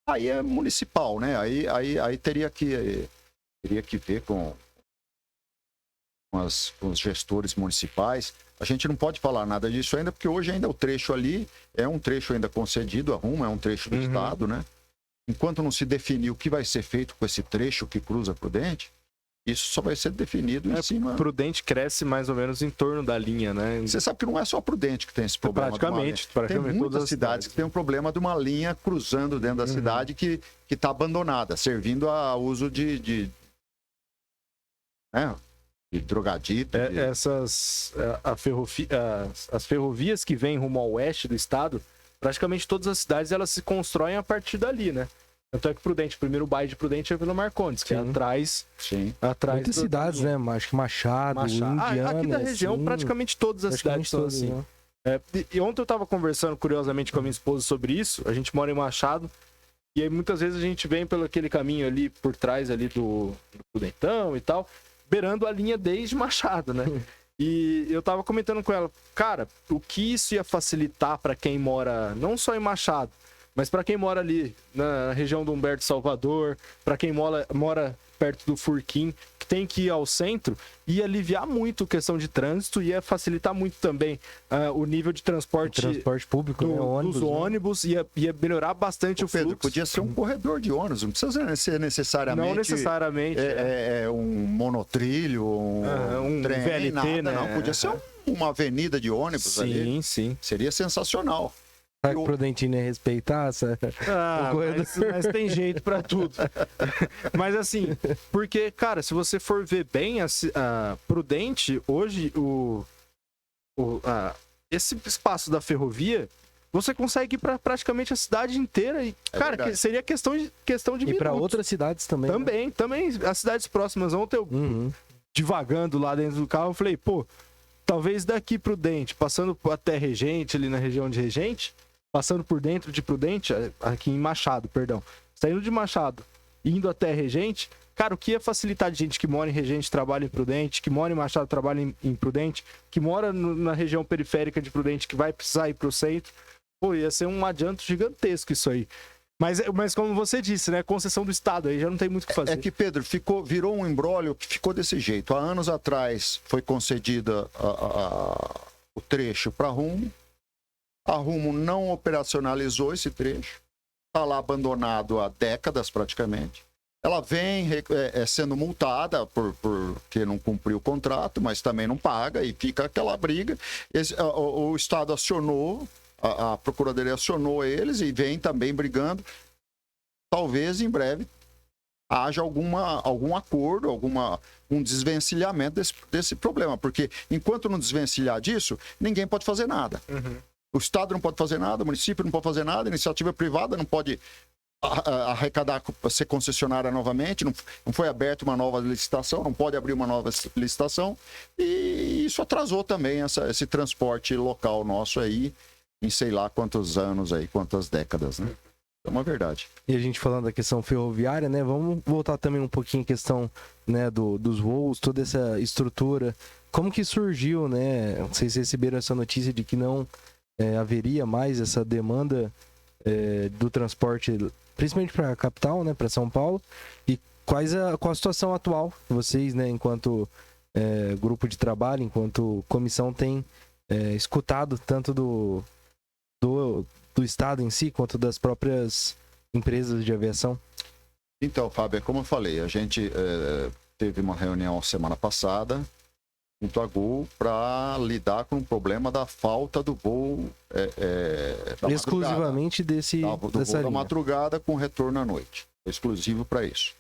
Aí é municipal, né? Aí teria que ver com os gestores municipais. A gente não pode falar nada disso ainda, porque hoje ainda o trecho ali é um trecho ainda concedido, a Rumo é um trecho do Estado, né? Enquanto não se definir o que vai ser feito com esse trecho que cruza Prudente, isso só vai ser definido em cima... Prudente cresce mais ou menos em torno da linha, né? Você sabe que não é só Prudente que tem esse problema. Praticamente tem muitas todas cidades que tem um problema de uma linha cruzando dentro da cidade que está abandonada, servindo a uso de drogadito. As ferrovias que vêm rumo ao oeste do estado, praticamente todas as cidades elas se constroem a partir dali, né? Tanto é que Prudente, o primeiro bairro de Prudente é Vila Marcondes, que é atrás. Sim. Muitas cidades, né? Acho que Machado. Indiana, aqui da região, assim, praticamente todas as cidades são assim. Né? E ontem eu tava conversando, curiosamente, com a minha esposa sobre isso. A gente mora em Machado. E aí, muitas vezes, a gente vem pelo aquele caminho ali, por trás ali do Prudentão e tal, beirando a linha desde Machado, né? E eu tava comentando com ela, cara, o que isso ia facilitar para quem mora, não só em Machado, mas para quem mora ali na região do Humberto Salvador, para quem mora perto do Furquim, que tem que ir ao centro, ia aliviar muito a questão de trânsito, ia facilitar muito também o nível de transporte público, dos ônibus, ia melhorar bastante o fluxo. Podia ser um corredor de ônibus, não precisa ser necessariamente... Não necessariamente. Um monotrilho, um trem, VLT, nada, né? Não, podia ser uma avenida de ônibus ali. Sim. Seria sensacional. Será que o Prudentina ia respeitar essa... mas tem jeito pra tudo. Mas assim, porque, cara, se você for ver bem, a Prudente, hoje, esse espaço da ferrovia, você consegue ir pra praticamente a cidade inteira. E, cara, seria questão de minutos. E pra outras cidades também. Também, as cidades próximas. Ontem eu, divagando lá dentro do carro, eu falei, pô, talvez daqui Prudente, passando até Regente, ali na região de Regente, passando por dentro de Prudente, aqui em Machado, perdão, saindo de Machado, indo até Regente, cara, o que ia facilitar de gente que mora em Regente, trabalha em Prudente, que mora em Machado, trabalha em Prudente, que mora na região periférica de Prudente, que vai precisar ir pro centro, pô, ia ser um adianto gigantesco isso aí. Mas como você disse, né, concessão do Estado, aí já não tem muito o que fazer. É que, Pedro, virou um imbróglio que ficou desse jeito. Há anos atrás foi concedida o trecho para Rumo. A Rumo não operacionalizou esse trecho. Está lá abandonado há décadas, praticamente. Ela vem sendo multada porque não cumpriu o contrato, mas também não paga e fica aquela briga. O Estado acionou, a Procuradoria acionou eles e vem também brigando. Talvez em breve haja algum acordo, um desvencilhamento desse problema, porque enquanto não desvencilhar disso, ninguém pode fazer nada. O Estado não pode fazer nada, o município não pode fazer nada, a iniciativa privada não pode arrecadar, ser concessionária novamente, não foi aberta uma nova licitação, não pode abrir uma nova licitação, e isso atrasou também esse transporte local nosso aí, em sei lá quantos anos aí, quantas décadas, né? É uma verdade. E a gente falando da questão ferroviária, né? Vamos voltar também um pouquinho à questão, né, dos voos, toda essa estrutura. Como que surgiu, né? Não sei se receberam essa notícia de que não haveria mais essa demanda do transporte, principalmente para a capital, né, para São Paulo. E qual a situação atual? Vocês, né, enquanto grupo de trabalho, enquanto comissão, tem escutado tanto do Estado em si, quanto das próprias empresas de aviação? Então, Fábio, como eu falei, a gente teve uma reunião semana passada junto à Gol para lidar com o problema da falta do voo exclusivamente dessa voo da madrugada com retorno à noite. Exclusivo para isso.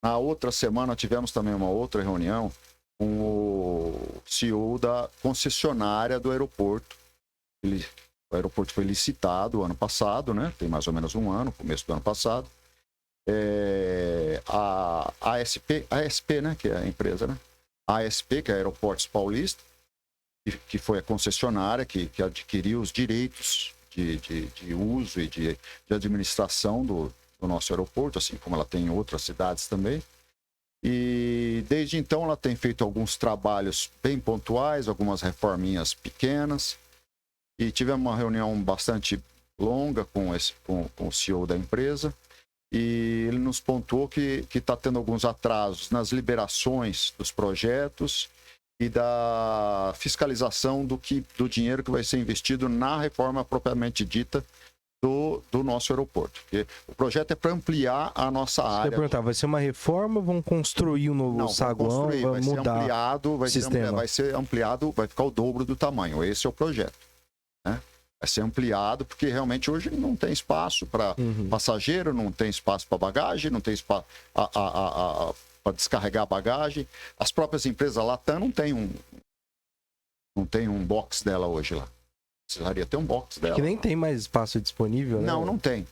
Na outra semana tivemos também uma outra reunião com o CEO da concessionária do aeroporto. O aeroporto foi licitado ano passado, né? Tem mais ou menos um ano, começo do ano passado. A ASP, né? Que é a empresa, né? A ASP, que é Aeroportos Paulista, que foi a concessionária que adquiriu os direitos de uso e de administração do nosso aeroporto, assim como ela tem em outras cidades também. E desde então ela tem feito alguns trabalhos bem pontuais, algumas reforminhas pequenas. E tivemos uma reunião bastante longa com o CEO da empresa. E ele nos pontuou que está tendo alguns atrasos nas liberações dos projetos e da fiscalização do dinheiro que vai ser investido na reforma propriamente dita do nosso aeroporto. Porque o projeto é para ampliar a nossa área. Eu ia perguntar, vai ser uma reforma ou vão construir um novo saguão? Vai ser ampliado, vai ficar o dobro do tamanho. Esse é o projeto, né? Vai ser ampliado, porque realmente hoje não tem espaço para passageiro, não tem espaço para bagagem, não tem espaço para descarregar a bagagem. As próprias empresas, a Latam não tem um box dela hoje lá. Precisaria ter um box dela. Que nem tem mais espaço disponível, né? Não tem.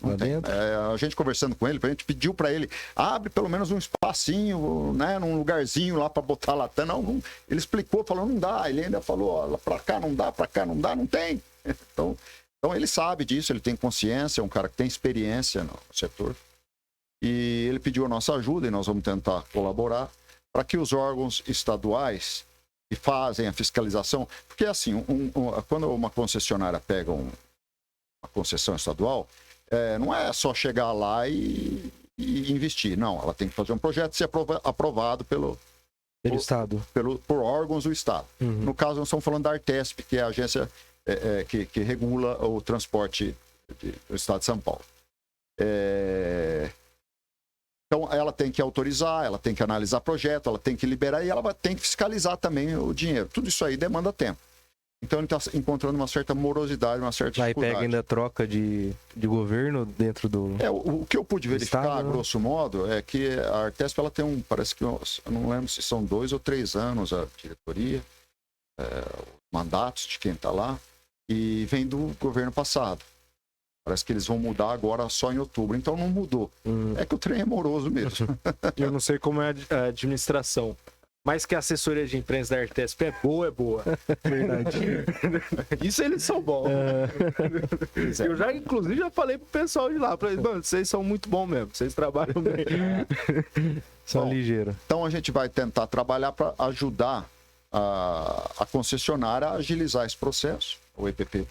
A gente conversando com ele, a gente pediu para ele, abre pelo menos um espacinho, né, num lugarzinho lá para botar a Latam. Não, ele explicou, falou, não dá. Ele ainda falou, para cá não dá, não tem. Então ele sabe disso, ele tem consciência, é um cara que tem experiência no setor. E ele pediu a nossa ajuda e nós vamos tentar colaborar para que os órgãos estaduais que fazem a fiscalização, porque assim, quando uma concessionária pega uma concessão estadual, não é só chegar lá e investir, não, ela tem que fazer um projeto e ser aprovado pelo Estado, por órgãos do Estado. No caso, nós estamos falando da Artesp, que é a agência que regula o transporte do Estado de São Paulo. Então, ela tem que autorizar, ela tem que analisar projeto, ela tem que liberar e ela tem que fiscalizar também o dinheiro. Tudo isso aí demanda tempo. Então ele está encontrando uma certa morosidade, uma certa Aí dificuldade. pega ainda troca de governo dentro do... O que eu pude verificar, Estado, né? grosso modo, é que a Artesp ela tem parece que eu não lembro se são 2 ou 3 anos a diretoria, os mandatos de quem está lá, e vem do governo passado. Parece que eles vão mudar agora só em outubro, então não mudou. É que o trem é moroso mesmo. Eu não sei como é a administração. Mas que a assessoria de imprensa da Artesp é boa, é boa. Verdade. Isso eles são bons. Eu já, inclusive, já falei pro pessoal de lá. Falei, mano, vocês são muito bons mesmo. Vocês trabalham bem. São Bom, ligeiros. Então a gente vai tentar trabalhar para ajudar a concessionária a agilizar esse processo. O EPP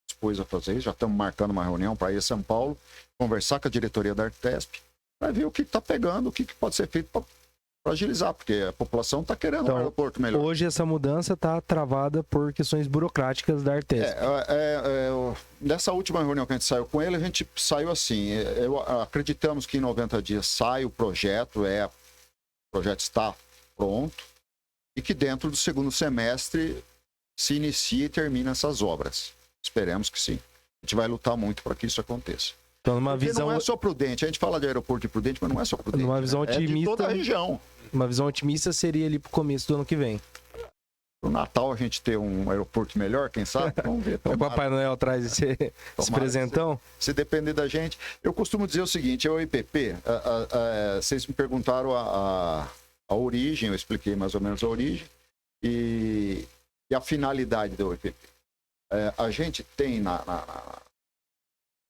dispôs a fazer isso, já estamos marcando uma reunião para ir a São Paulo, conversar com a diretoria da Artesp, para ver o que está pegando, o que pode ser feito para agilizar, porque a população está querendo Então, um aeroporto melhor. Hoje essa mudança está travada por questões burocráticas da Artesp. Nessa última reunião que a gente saiu com ele, a gente saiu assim, acreditamos que em 90 dias sai o projeto, o projeto está pronto, e que dentro do segundo semestre se inicia e termina essas obras. Esperemos que sim. A gente vai lutar muito para que isso aconteça. Então, numa Porque visão, não é só Prudente, a gente fala de aeroporto de Prudente, mas não é só Prudente. Numa visão É de otimista- toda a região. uma visão otimista seria ali pro começo do ano que vem. Pro Natal a gente ter um aeroporto melhor, quem sabe? Vamos ver. O tomara. Papai Noel traz esse Tomara presentão. Se depender da gente. Eu costumo dizer o seguinte, o IPP, vocês me perguntaram a origem, eu expliquei mais ou menos a origem e a finalidade do IPP. A gente tem no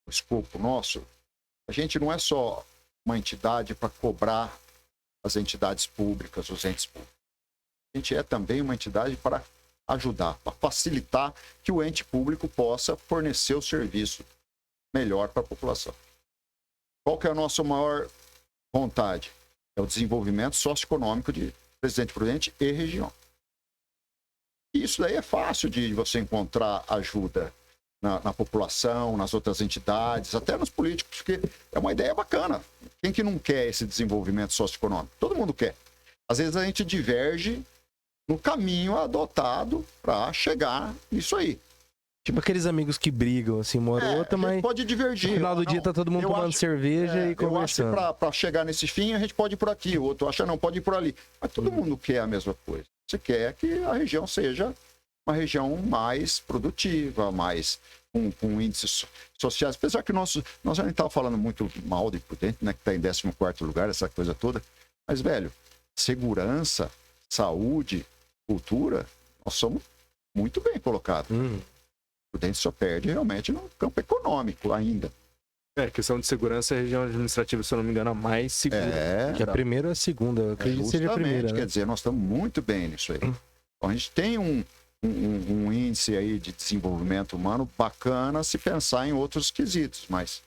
escopo nosso, a gente não é só uma entidade para cobrar as entidades públicas, os entes públicos. A gente é também uma entidade para ajudar, para facilitar que o ente público possa fornecer o serviço melhor para a população. Qual que é a nossa maior vontade? É o desenvolvimento socioeconômico de Presidente Prudente e região. E isso daí é fácil de você encontrar ajuda na população, nas outras entidades, até nos políticos, porque é uma ideia bacana. Quem que não quer esse desenvolvimento socioeconômico? Todo mundo quer. Às vezes a gente diverge no caminho adotado para chegar nisso aí. Tipo aqueles amigos que brigam, assim, uma hora ou outra, a gente mas pode divergir. no final do dia tá todo mundo eu tomando acho- cerveja e Eu acho conversando. que para chegar nesse fim a gente pode ir por aqui, o outro acha não, pode ir por ali. Mas todo mundo quer a mesma coisa. Você quer que a região seja uma região mais produtiva, mais com índices sociais. Apesar que nós a gente estava falando muito mal de Prudente, né, que está em 14º lugar, essa coisa toda. Mas, velho, segurança, saúde, cultura, nós somos muito bem colocados. Prudente só perde realmente no campo econômico ainda. Questão de segurança, a região administrativa, se eu não me engano, a mais segura. Que a primeira ou a segunda, eu acredito que seja a Justamente, primeira, né? quer dizer, nós estamos muito bem nisso aí. Então, a gente tem um índice aí de desenvolvimento humano bacana se pensar em outros quesitos, mas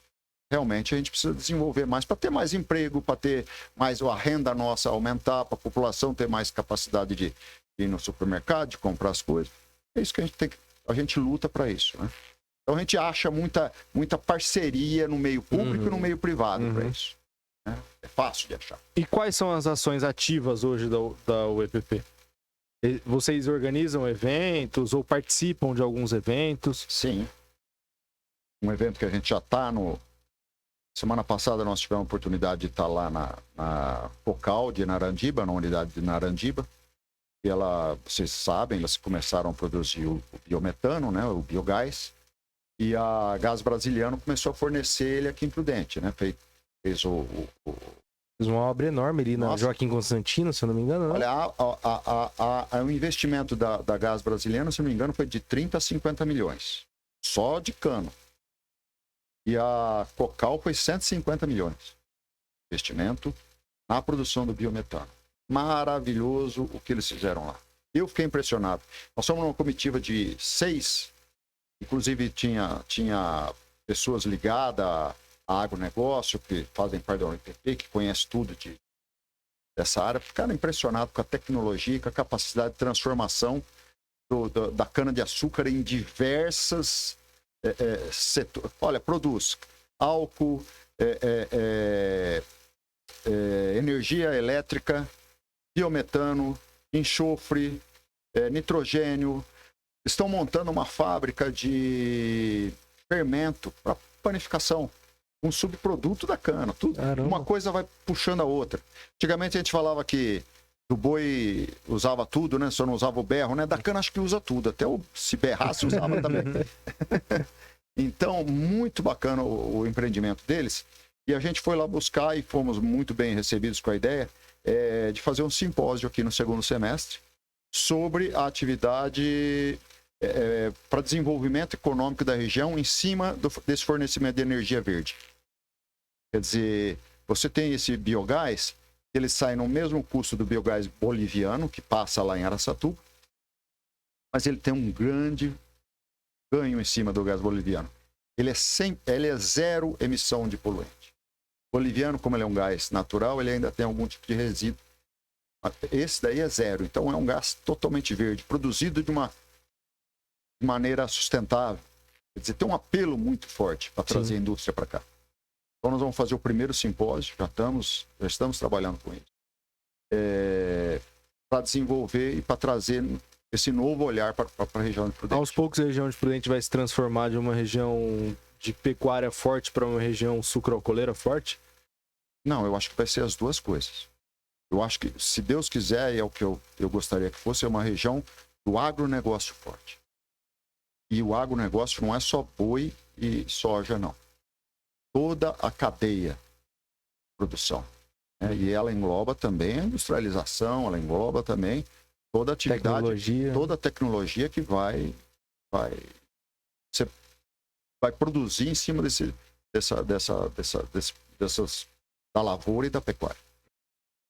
realmente a gente precisa desenvolver mais para ter mais emprego, para ter mais a renda nossa aumentar, para a população ter mais capacidade de ir no supermercado, de comprar as coisas. É isso que a gente tem que, a gente luta para isso, né? Então a gente acha muita parceria no meio público e no meio privado para isso, né? É fácil de achar. E quais são as ações ativas hoje da UEPP? Vocês organizam eventos ou participam de alguns eventos? Sim. Um evento que a gente já está no... Semana passada nós tivemos a oportunidade de estar lá na Focal de Narandiba, na unidade de Narandiba. E vocês sabem, elas começaram a produzir o biometano, né, o biogás. E a Gás Brasiliano começou a fornecer ele aqui em Prudente, né? Fez Fez uma obra enorme ali na Nossa. Joaquim Constantino, se eu não me engano, né? Olha, o investimento da Gás Brasiliano, se não me engano, foi de 30 a 50 milhões. Só de cano. E a Cocal foi 150 milhões. Investimento na produção do biometano. Maravilhoso o que eles fizeram lá. Eu fiquei impressionado. Nós somos uma comitiva de 6, inclusive tinha pessoas ligadas a agronegócio, que fazem parte da UNPP, que conhecem tudo dessa área. Ficaram impressionados com a tecnologia, com a capacidade de transformação da cana-de-açúcar em diversas setores. Olha, produz álcool, energia elétrica, biometano, enxofre, nitrogênio, estão montando uma fábrica de fermento para panificação, um subproduto da cana. Tudo, uma coisa vai puxando a outra. Antigamente a gente falava que o boi usava tudo, né? Só não usava o berro, né? Da cana acho que usa tudo, até se berrasse usava também. Então, muito bacana o empreendimento deles. E a gente foi lá buscar e fomos muito bem recebidos com a ideia de fazer um simpósio aqui no segundo semestre sobre a atividade para desenvolvimento econômico da região em cima desse fornecimento de energia verde. Quer dizer, você tem esse biogás, ele sai no mesmo custo do biogás boliviano, que passa lá em Araçatuba, mas ele tem um grande ganho em cima do gás boliviano. Ele é zero emissão de poluente. O boliviano, como ele é um gás natural, ele ainda tem algum tipo de resíduo. Esse daí é zero, então é um gás totalmente verde, produzido de maneira sustentável. Quer dizer, tem um apelo muito forte para trazer a indústria para cá. Então nós vamos fazer o primeiro simpósio, já estamos trabalhando com isso, para desenvolver e para trazer esse novo olhar para a região de Prudente. Aos poucos a região de Prudente vai se transformar de uma região de pecuária forte para uma região sucroalcooleira forte? Não, eu acho que vai ser as duas coisas. Eu acho que, se Deus quiser, é o que eu gostaria que fosse, uma região do agronegócio forte. E o agronegócio não é só boi e soja, não. Toda a cadeia de produção. E ela engloba também a industrialização, ela engloba também toda a atividade, toda a tecnologia que vai produzir em cima da lavoura e da pecuária.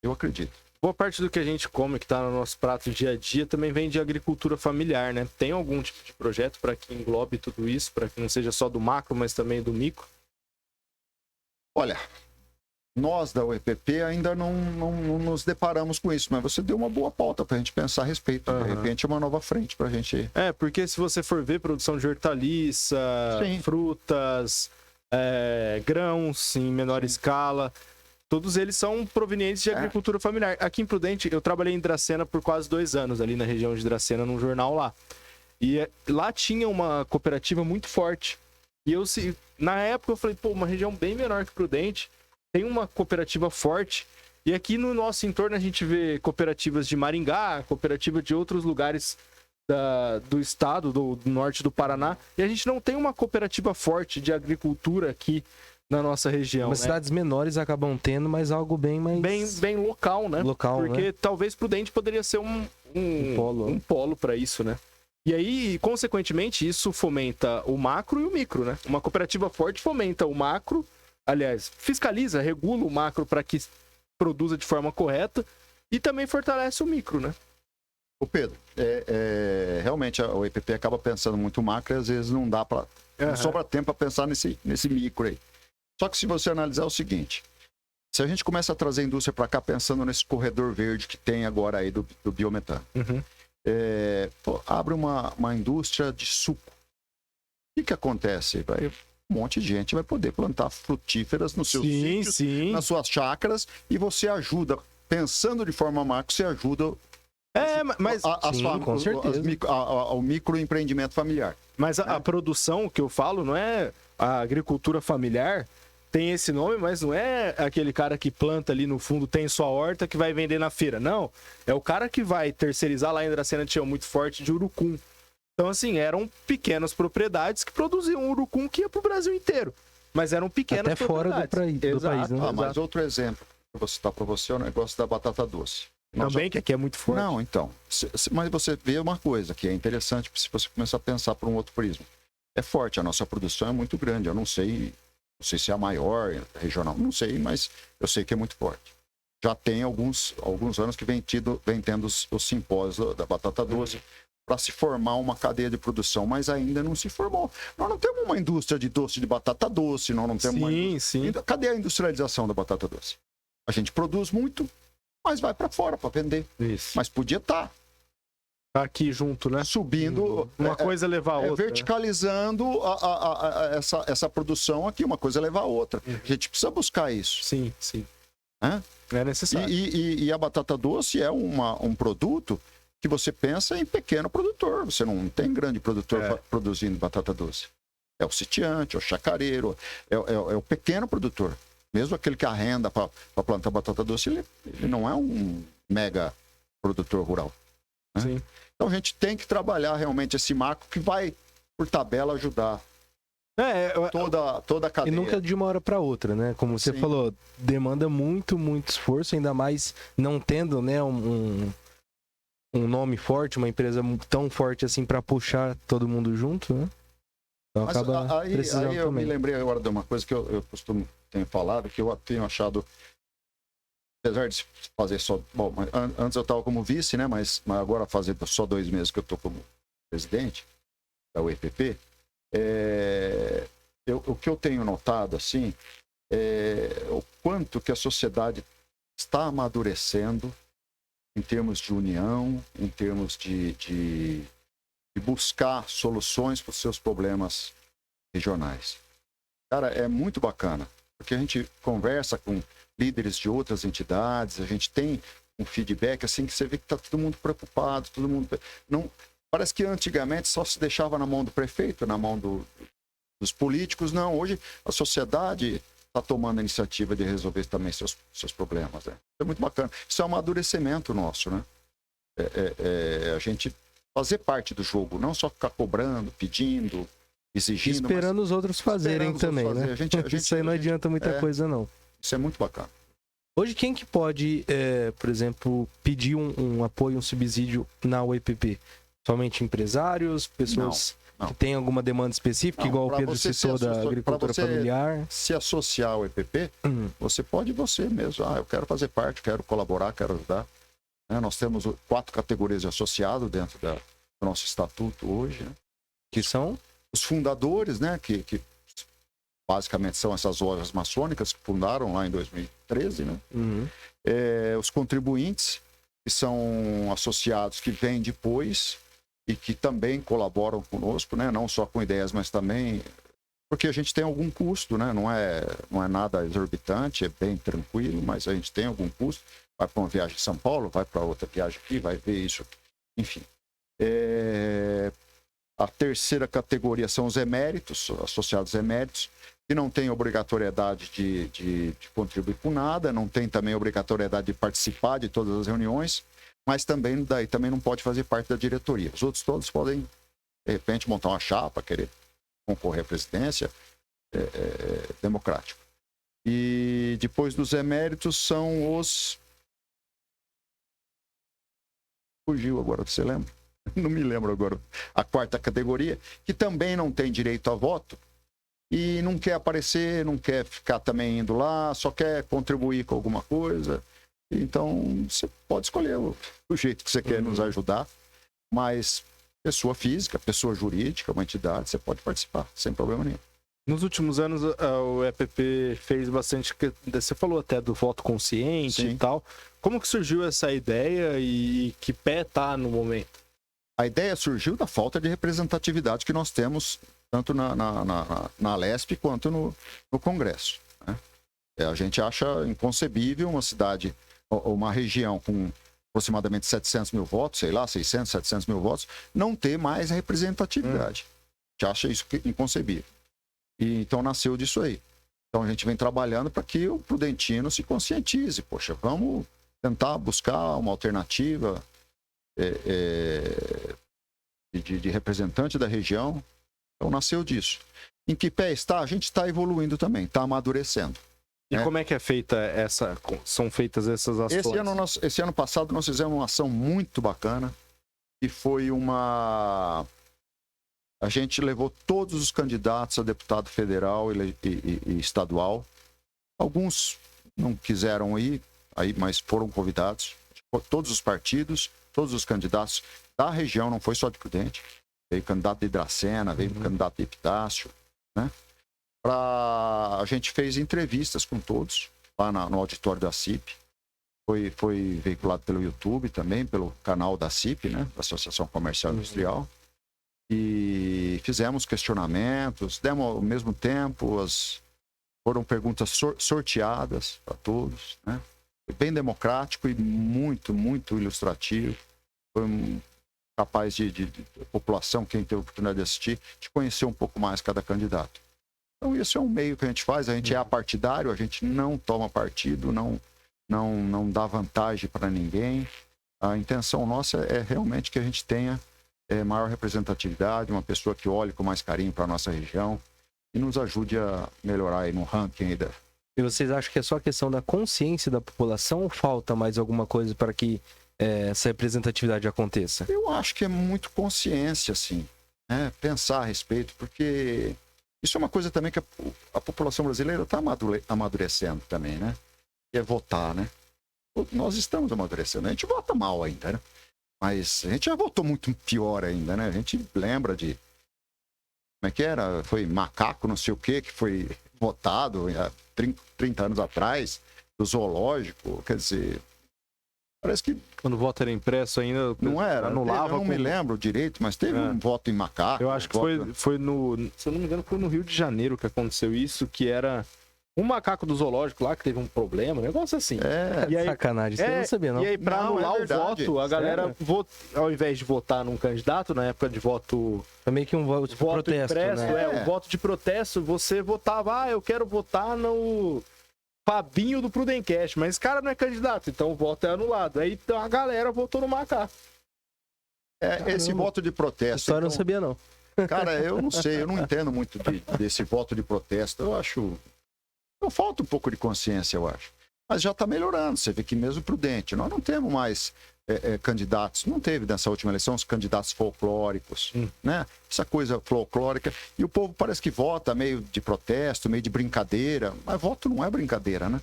Eu acredito. Boa parte do que a gente come, que está no nosso prato dia a dia, também vem de agricultura familiar, né? Tem algum tipo de projeto para que englobe tudo isso, para que não seja só do macro, mas também do micro? Olha, nós da UEPP ainda não nos deparamos com isso, mas você deu uma boa pauta para a gente pensar a respeito. De repente é uma nova frente para a gente... porque se você for ver produção de hortaliça, frutas, grãos em menor escala, todos eles são provenientes de agricultura familiar. Aqui em Prudente, eu trabalhei em Dracena por quase 2 anos, ali na região de Dracena, num jornal lá. E lá tinha uma cooperativa muito forte. E na época eu falei, uma região bem menor que Prudente, tem uma cooperativa forte. E aqui no nosso entorno a gente vê cooperativas de Maringá, cooperativa de outros lugares do estado, do norte do Paraná. E a gente não tem uma cooperativa forte de agricultura aqui na nossa região. As cidades menores acabam tendo, mas algo bem mais... Bem local, né? Porque talvez Prudente poderia ser um polo para isso, né? E aí, consequentemente, isso fomenta o macro e o micro, né? Uma cooperativa forte fomenta o macro, aliás, fiscaliza, regula o macro para que produza de forma correta e também fortalece o micro, né? Ô Pedro, realmente a UEPP acaba pensando muito macro e às vezes não dá para... Não sobra tempo para pensar nesse micro aí. Só que se você analisar o seguinte, se a gente começa a trazer a indústria para cá pensando nesse corredor verde que tem agora aí do biometano, abre uma indústria de suco. O que acontece? Um monte de gente vai poder plantar frutíferas nos seus sítios, nas suas chácaras, e você ajuda, pensando de forma macro, você ajuda com certeza. ao microempreendimento familiar. Mas a produção que eu falo não é a agricultura familiar. Tem esse nome, mas não é aquele cara que planta ali no fundo, tem sua horta, que vai vender na feira. Não, é o cara que vai terceirizar. Lá em Dracena tinha muito forte de urucum. Então, assim, eram pequenas propriedades que produziam urucum que ia pro Brasil inteiro. Mas eram pequenas propriedades. Até fora do país, né? Mas outro exemplo que eu vou citar para você é o negócio da batata doce. Também, que aqui é muito forte. Não, então. Mas você vê uma coisa que é interessante, se você começar a pensar por um outro prisma. É forte, a nossa produção é muito grande. Eu não sei se é a maior regional, não sei, mas eu sei que é muito forte. Já tem alguns anos que vem tendo os simpósios da batata doce para se formar uma cadeia de produção, mas ainda não se formou. Nós não temos uma indústria de doce de batata doce, nós não temos uma indústria. Cadê a industrialização da batata doce? A gente produz muito, mas vai para fora para vender. Isso. Mas podia estar aqui junto, né? Subindo. Uma coisa levar a outra. Verticalizando essa produção aqui, uma coisa levar a outra. A gente precisa buscar isso. Sim. É necessário. E a batata doce é um produto que você pensa em pequeno produtor. Você não tem grande produtor produzindo batata doce. É o sitiante, é o chacareiro, é o pequeno produtor. Mesmo aquele que arrenda para plantar batata doce, ele não é um mega produtor rural. Né? Sim. Então a gente tem que trabalhar realmente esse marco que vai, por tabela, ajudar toda a cadeia. E nunca de uma hora para outra, né? Como você falou, demanda muito esforço, ainda mais não tendo, né, um nome forte, uma empresa tão forte assim para puxar todo mundo junto, né? Então mas acaba precisando aí eu também. me lembrei agora de uma coisa que eu costumo ter falado, que eu tenho achado, apesar de fazer só... Bom, antes eu estava como vice, né? Mas agora fazer só 2 meses que eu estou como presidente da UEPP, o que eu tenho notado, assim, é o quanto que a sociedade está amadurecendo em termos de união, em termos de buscar soluções para os seus problemas regionais. Cara, é muito bacana, porque a gente conversa com líderes de outras entidades, a gente tem um feedback assim que você vê que está todo mundo preocupado, todo mundo... Não, parece que antigamente só se deixava na mão do prefeito, na mão dos políticos. Não, hoje a sociedade está tomando a iniciativa de resolver também seus problemas. Né? Isso é muito bacana. Isso é um amadurecimento nosso, né? A gente fazer parte do jogo, não só ficar cobrando, pedindo, exigindo. Esperando os outros fazerem também, né? Isso aí não adianta muita coisa, não. Isso é muito bacana. Hoje, quem que pode, por exemplo, pedir um apoio, um subsídio na UEPP? Somente empresários, pessoas que têm alguma demanda específica, igual o Pedro citou da agricultura familiar? Se associar ao EPP, você pode mesmo. Eu quero fazer parte, quero colaborar, quero ajudar. Nós temos 4 categorias de associado dentro do nosso estatuto hoje. Né? Que são? Os fundadores, né? Que basicamente são essas lojas maçônicas que fundaram lá em 2013. Né? Os contribuintes, que são associados que vêm depois e que também colaboram conosco, né? Não só com ideias, mas também porque a gente tem algum custo, né? Não é nada exorbitante, é bem tranquilo, mas a gente tem algum custo. Vai para uma viagem em São Paulo, vai para outra viagem aqui, vai ver isso aqui. Enfim. A terceira categoria são os eméritos, associados eméritos, que não tem obrigatoriedade de contribuir com nada, não tem também obrigatoriedade de participar de todas as reuniões, mas também não pode fazer parte da diretoria. Os outros todos podem, de repente, montar uma chapa, querer concorrer à presidência, democrático. E depois dos eméritos são os... Fugiu agora, você lembra? Não me lembro agora. A quarta categoria, que também não tem direito a voto e não quer aparecer, não quer ficar também indo lá, só quer contribuir com alguma coisa. Então, você pode escolher o jeito que você quer nos ajudar, mas pessoa física, pessoa jurídica, uma entidade, você pode participar, sem problema nenhum. Nos últimos anos, o EPP fez bastante... Você falou até do voto consciente e tal. Como que surgiu essa ideia e que pé tá no momento? A ideia surgiu da falta de representatividade que nós temos tanto na Lesp quanto no Congresso. Né? A gente acha inconcebível uma cidade, uma região com aproximadamente 700 mil votos, sei lá, 600, 700 mil votos, não ter mais representatividade. A gente acha isso inconcebível. E então nasceu disso aí. Então a gente vem trabalhando para que o prudentino se conscientize. Poxa, vamos tentar buscar uma alternativa de representante da região. Então nasceu disso. Em que pé está? A gente está evoluindo também, está amadurecendo. E como é que é feita são feitas essas ações? Esse ano passado nós fizemos uma ação muito bacana, que foi a gente levou todos os candidatos a deputado federal e estadual. Alguns não quiseram ir, mas foram convidados. Todos os partidos, todos os candidatos da região, não foi só de Prudente. Veio candidato de Hidracena, veio candidato de Epitácio, né? A gente fez entrevistas com todos, lá no auditório da CIP. Foi veiculado pelo YouTube também, pelo canal da CIP, né? Da Associação Comercial Industrial. E fizemos questionamentos, demos ao mesmo tempo, foram perguntas sorteadas para todos, né? Foi bem democrático e muito, muito ilustrativo. capaz de população, quem teve a oportunidade de assistir, de conhecer um pouco mais cada candidato. Então, isso é um meio que a gente faz. A gente é apartidário, a gente não toma partido, não dá vantagem para ninguém. A intenção nossa é realmente que a gente tenha maior representatividade, uma pessoa que olhe com mais carinho para a nossa região e nos ajude a melhorar aí no ranking aí E vocês acham que é só questão da consciência da população ou falta mais alguma coisa para que essa representatividade aconteça? Eu acho que é muito consciência, assim, né? Pensar a respeito, porque isso é uma coisa também que a população brasileira está amadurecendo também, né? Que é votar, né? Nós estamos amadurecendo. A gente vota mal ainda, né? Mas a gente já votou muito pior ainda, né? A gente lembra de... Como é que era? Foi macaco, não sei o quê, que foi votado há 30 anos atrás, do zoológico. Quer dizer, parece que... Quando o voto era impresso ainda, não era. anulava. Eu não me lembro direito, mas teve um voto em macaco. Eu acho que foi no... Se eu não me engano, foi no Rio de Janeiro que aconteceu isso, que era um macaco do zoológico lá que teve um problema, um negócio assim. E aí, sacanagem, isso eu não sabia, não. E aí, pra anular o voto, a galera, ao invés de votar num candidato, na época de voto... É meio que um voto de protesto, impresso, né? O voto de protesto, você votava, eu quero votar no Fabinho do Prudencast, mas esse cara não é candidato, então o voto é anulado. Aí a galera votou no macaco. Esse voto de protesto... Essa história eu não sabia, não. Cara, eu não sei, eu não entendo muito desse voto de protesto. Eu acho... Falta um pouco de consciência, eu acho. Mas já está melhorando. Você vê que mesmo Prudente, nós não temos mais candidatos. Não teve nessa última eleição os candidatos folclóricos, né? Essa coisa folclórica. E o povo parece que vota meio de protesto, meio de brincadeira. Mas voto não é brincadeira, né?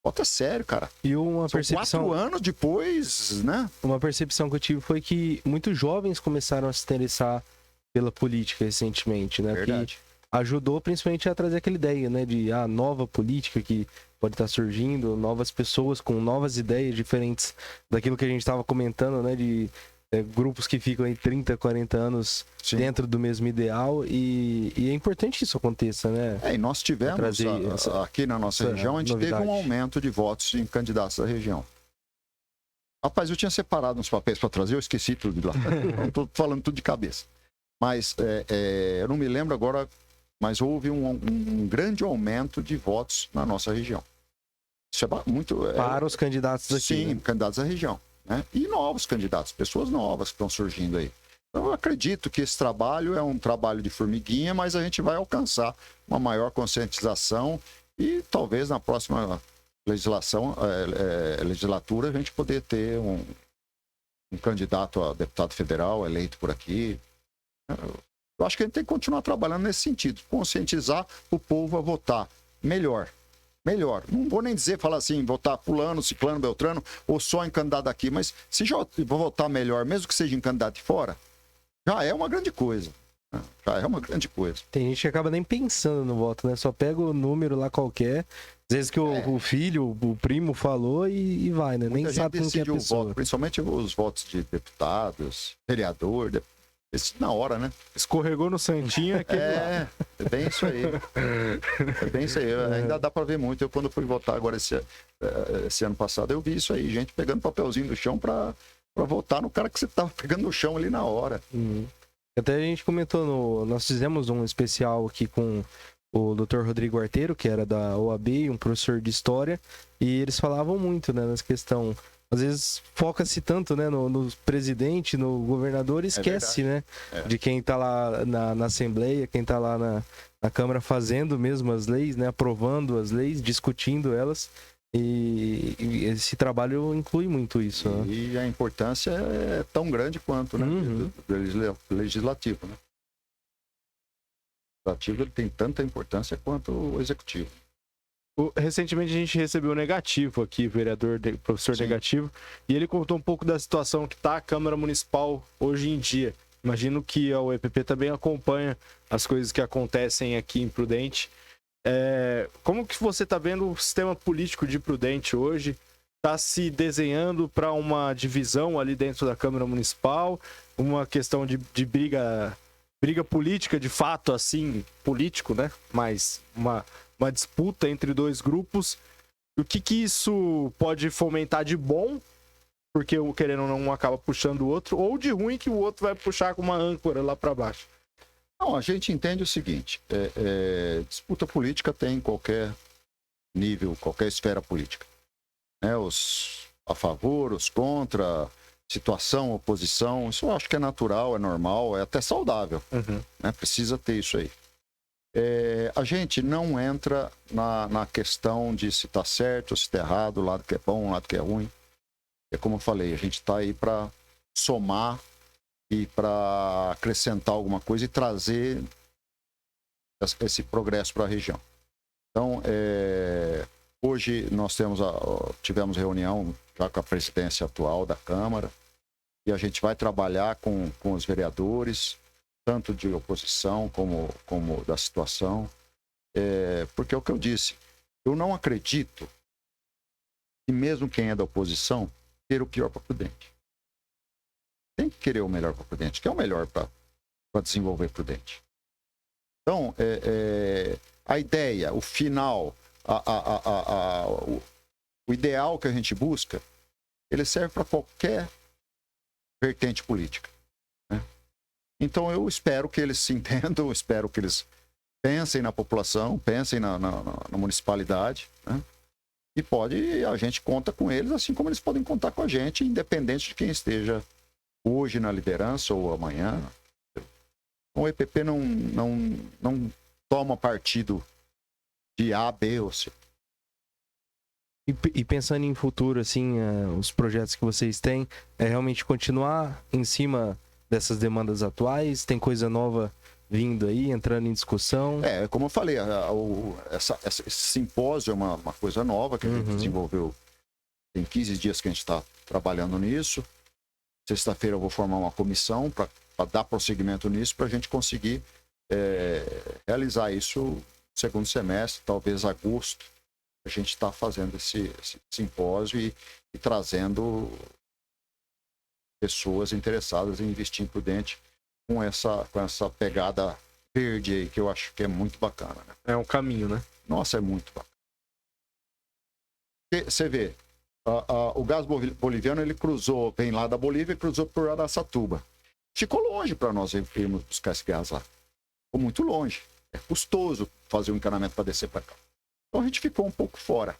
Voto é sério, cara. E uma percepção... 4 anos depois, né? Uma percepção que eu tive foi que muitos jovens começaram a se interessar pela política recentemente, né? Verdade. Que ajudou principalmente a trazer aquela ideia, né, de nova política que pode estar surgindo, novas pessoas com novas ideias diferentes daquilo que a gente estava comentando, né, de grupos que ficam aí 30, 40 anos dentro do mesmo ideal e é importante que isso aconteça, né? E nós tivemos aqui na nossa região, a gente teve um aumento de votos em candidatos da região. Rapaz, eu tinha separado uns papéis para trazer, eu esqueci tudo de lá. Estou falando tudo de cabeça. Mas eu não me lembro agora, mas houve um grande aumento de votos na nossa região. Isso é muito... Para os candidatos daqui. Sim, né? candidatos da região. Né? E novos candidatos, pessoas novas que estão surgindo aí. Então, eu acredito que esse trabalho é um trabalho de formiguinha, mas a gente vai alcançar uma maior conscientização e talvez na próxima legislatura a gente poder ter um candidato a deputado federal eleito por aqui. Eu acho que a gente tem que continuar trabalhando nesse sentido, conscientizar o povo a votar melhor. Não vou nem falar assim, votar fulano, ciclano, beltrano, ou só em candidato aqui, mas se já vou votar melhor, mesmo que seja em candidato de fora, já é uma grande coisa. Tem gente que acaba nem pensando no voto, né? Só pega o número lá qualquer, às vezes que o filho, o primo falou e vai, né? Nem sabe quem que é a pessoa. Voto, principalmente os votos de deputados, vereador, na hora, né? Escorregou no santinho. É bem isso aí. Ainda dá pra ver muito. Eu, quando fui votar agora esse ano passado, eu vi isso aí. Gente pegando papelzinho do chão pra votar no cara que você tava pegando no chão ali na hora. Até a gente comentou, nós fizemos um especial aqui com o Dr. Rodrigo Arteiro, que era da OAB, um professor de história, e eles falavam muito, né, nessa questão. Às vezes foca-se tanto, né, no presidente, no governador, e esquece, né, de quem tá lá na Assembleia, quem tá lá na Câmara fazendo mesmo as leis, né, aprovando as leis, discutindo elas. E esse trabalho inclui muito isso. E a importância é tão grande quanto, né, do legislativo, né? O legislativo ele tem tanta importância quanto o executivo. Recentemente a gente recebeu o Negativo aqui, professor Negativo, e ele contou um pouco da situação que está a Câmara Municipal hoje em dia. Imagino que a UEPP também acompanha as coisas que acontecem aqui em Prudente. Como que você está vendo o sistema político de Prudente hoje? Está se desenhando para uma divisão ali dentro da Câmara Municipal? Uma questão de briga política, de fato, assim, político, né? Mas uma disputa entre dois grupos. O que isso pode fomentar de bom porque o querendo ou não um acaba puxando o outro, ou de ruim que o outro vai puxar com uma âncora lá para baixo? Não, a gente entende o seguinte, disputa política tem em qualquer nível, qualquer esfera política. Né? Os a favor, os contra, situação, oposição, isso eu acho que é natural, é normal, é até saudável. Né? Precisa ter isso aí. A gente não entra na questão de se está certo ou se está errado, o lado que é bom, o lado que é ruim. É como eu falei, a gente está aí para somar e para acrescentar alguma coisa e trazer esse progresso para a região. Então, hoje nós tivemos reunião já com a presidência atual da Câmara e a gente vai trabalhar com os vereadores, tanto de oposição como da situação, porque é o que eu disse, eu não acredito que mesmo quem é da oposição queira o pior para Prudente. Tem que querer o melhor para Prudente, que é o melhor para desenvolver Prudente. Então, a ideia, o final, o ideal que a gente busca, ele serve para qualquer vertente política. Né? Então, eu espero que eles se entendam, espero que eles pensem na população, pensem na municipalidade, né? E a gente conta com eles, assim como eles podem contar com a gente, independente de quem esteja hoje na liderança ou amanhã. O EPP não toma partido de A, B ou C. E pensando em futuro, assim, os projetos que vocês têm, é realmente continuar em cima dessas demandas atuais? Tem coisa nova vindo aí, entrando em discussão? Como eu falei, esse simpósio é uma coisa nova que a gente desenvolveu. Tem 15 dias que a gente está trabalhando nisso. Sexta-feira eu vou formar uma comissão para dar prosseguimento nisso, para a gente conseguir realizar isso no segundo semestre, talvez agosto. A gente está fazendo esse simpósio e trazendo pessoas interessadas em investir em Prudente com essa pegada verde aí, que eu acho que é muito bacana. Né? É um caminho, né? Nossa, é muito bacana. Você vê, o gás boliviano, ele vem lá da Bolívia e cruzou por Araçatuba. Ficou longe para nós irmos buscar esse gás lá. Ficou muito longe. É custoso fazer um encanamento para descer para cá. Então a gente ficou um pouco fora.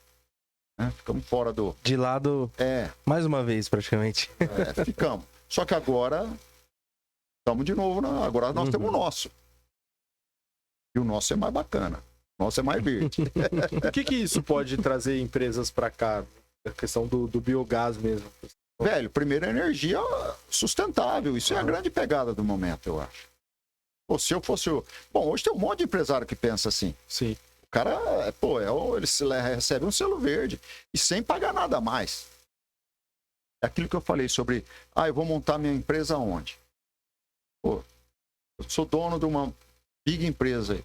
Né? Ficamos fora do... De lado, mais uma vez, praticamente. Ficamos. Só que agora, estamos de novo, agora nós temos o nosso. E o nosso é mais bacana. O nosso é mais verde. O que isso pode trazer empresas para cá? A questão do biogás mesmo. Velho, primeiro, energia sustentável. Isso é a grande pegada do momento, eu acho. Pô, se eu fosse Bom, hoje tem um monte de empresário que pensa assim. Sim. O cara, ele recebe um selo verde e sem pagar nada a mais. É aquilo que eu falei sobre, eu vou montar minha empresa onde? Pô, eu sou dono de uma big empresa aí.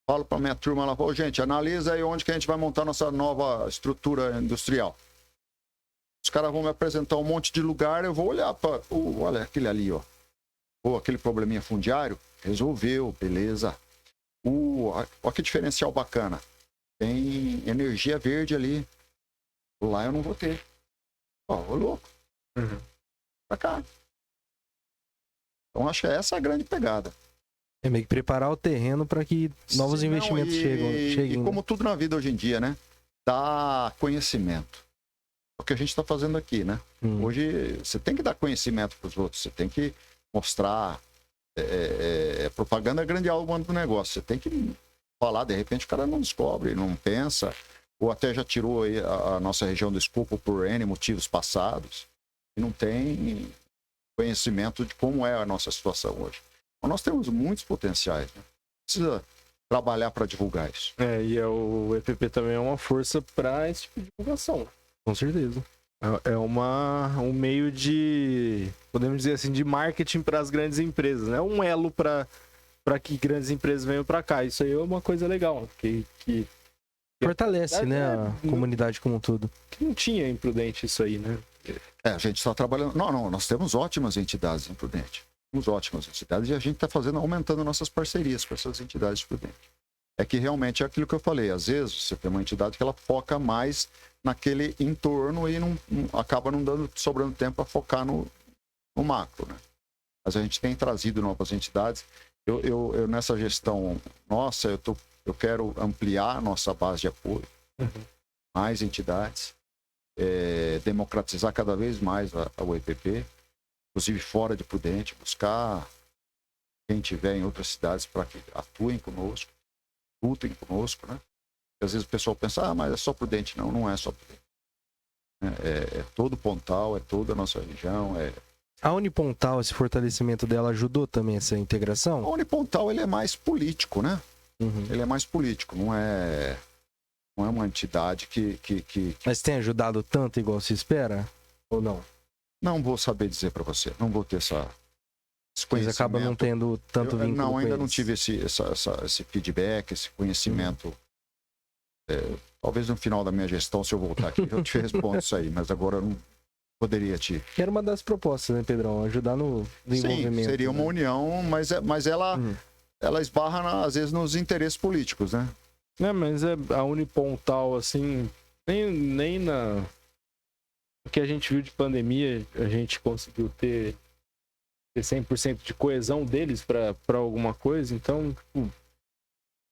Falo pra minha turma lá, gente, analisa aí onde que a gente vai montar nossa nova estrutura industrial. Os caras vão me apresentar um monte de lugar, eu vou olhar para, olha aquele ali, ó. Aquele probleminha fundiário, resolveu, beleza. Olha que diferencial bacana. Tem energia verde ali. Lá eu não vou ter. Ô louco. Pra cá. Então acho que essa é a grande pegada. É meio que preparar o terreno para que novos investimentos cheguem. E como tudo na vida hoje em dia, né? Dá conhecimento. É o que a gente está fazendo aqui, né? Hoje você tem que dar conhecimento para os outros. Você tem que mostrar. Propaganda é grande alma do negócio. Você tem que falar, de repente o cara não descobre, não pensa, ou até já tirou aí a nossa região do escopo por N motivos passados e não tem conhecimento de como é a nossa situação hoje. Então, nós temos muitos potenciais, né? Precisa trabalhar para divulgar isso. E o EPP também é uma força para esse tipo de divulgação. Com certeza. É um meio de, podemos dizer assim, de marketing para as grandes empresas, né? Um elo para que grandes empresas venham para cá. Isso aí é uma coisa legal, que fortalece, né, a comunidade como um todo. Que não tinha em Prudente isso aí, né? A gente está trabalhando... Não, nós temos ótimas entidades em Prudente. Temos ótimas entidades e a gente está aumentando nossas parcerias com essas entidades de Prudente. é que realmente é aquilo que eu falei. Às vezes você tem uma entidade que ela foca mais naquele entorno e acaba não sobrando tempo para focar no macro, né? Mas a gente tem trazido novas entidades. Eu nessa gestão nossa, eu quero ampliar a nossa base de apoio, mais entidades, democratizar cada vez mais a UEPP, inclusive fora de Prudente, buscar quem tiver em outras cidades para que atuem conosco, lutem conosco, né? Porque às vezes o pessoal pensa, mas é só Prudente. Não, não é só Prudente. É todo Pontal, é toda a nossa região. A Unipontal, esse fortalecimento dela ajudou também essa integração? A Unipontal, ele é mais político, né? Uhum. Ele é mais político, não é uma entidade que... Mas tem ajudado tanto igual se espera? Ou não? Não vou saber dizer para você, não vou ter esse conhecimento. Mas acaba não tendo tanto vínculo Não, com ainda eles. não tive esse feedback, esse conhecimento. Talvez no final da minha gestão, se eu voltar aqui, eu te respondo isso aí, mas agora eu não poderia te... Era uma das propostas, né, Pedrão? Ajudar no desenvolvimento. Sim, seria uma união, mas ela esbarra, às vezes, nos interesses políticos, né? Mas a Unipontal, assim, nem na... O que a gente viu de pandemia, a gente conseguiu ter 100% de coesão deles para alguma coisa, então,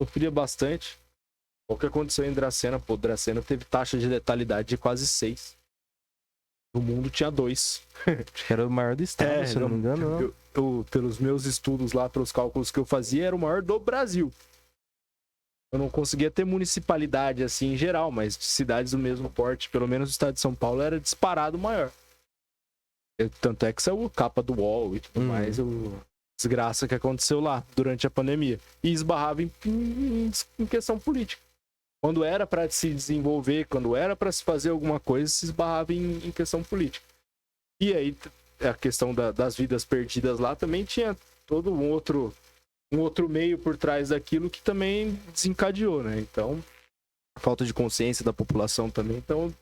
sofria bastante. O que aconteceu em Dracena? Pô, Dracena teve taxa de letalidade de quase 6. No mundo tinha 2. Acho que era o maior do estado, se eu não me engano. Não. Pelos meus estudos lá, pelos cálculos que eu fazia, era o maior do Brasil. Eu não conseguia ter municipalidade assim em geral, mas cidades do mesmo porte, pelo menos o estado de São Paulo, era disparado maior. Tanto é que saiu capa do UOL e tudo mais, desgraça que aconteceu lá durante a pandemia. E esbarrava em questão política. Quando era para se desenvolver, quando era para se fazer alguma coisa, se esbarrava em questão política. E aí, a questão das vidas perdidas lá também tinha todo um outro meio por trás daquilo que também desencadeou, né? Então, falta de consciência da população também. Então,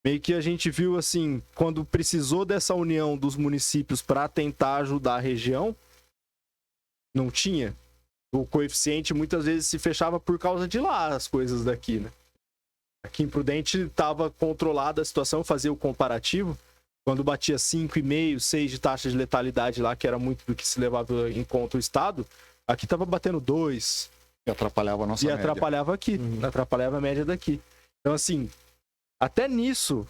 meio que a gente viu, assim, quando precisou dessa união dos municípios para tentar ajudar a região, não tinha. O coeficiente muitas vezes se fechava por causa de lá as coisas daqui, né? Aqui em Prudente estava controlada a situação, fazia o comparativo. Quando batia 5,5, 6 de taxa de letalidade lá, que era muito do que se levava em conta o Estado, aqui estava batendo 2. E atrapalhava a nossa média. E atrapalhava aqui, atrapalhava a média daqui. Então, assim, até nisso,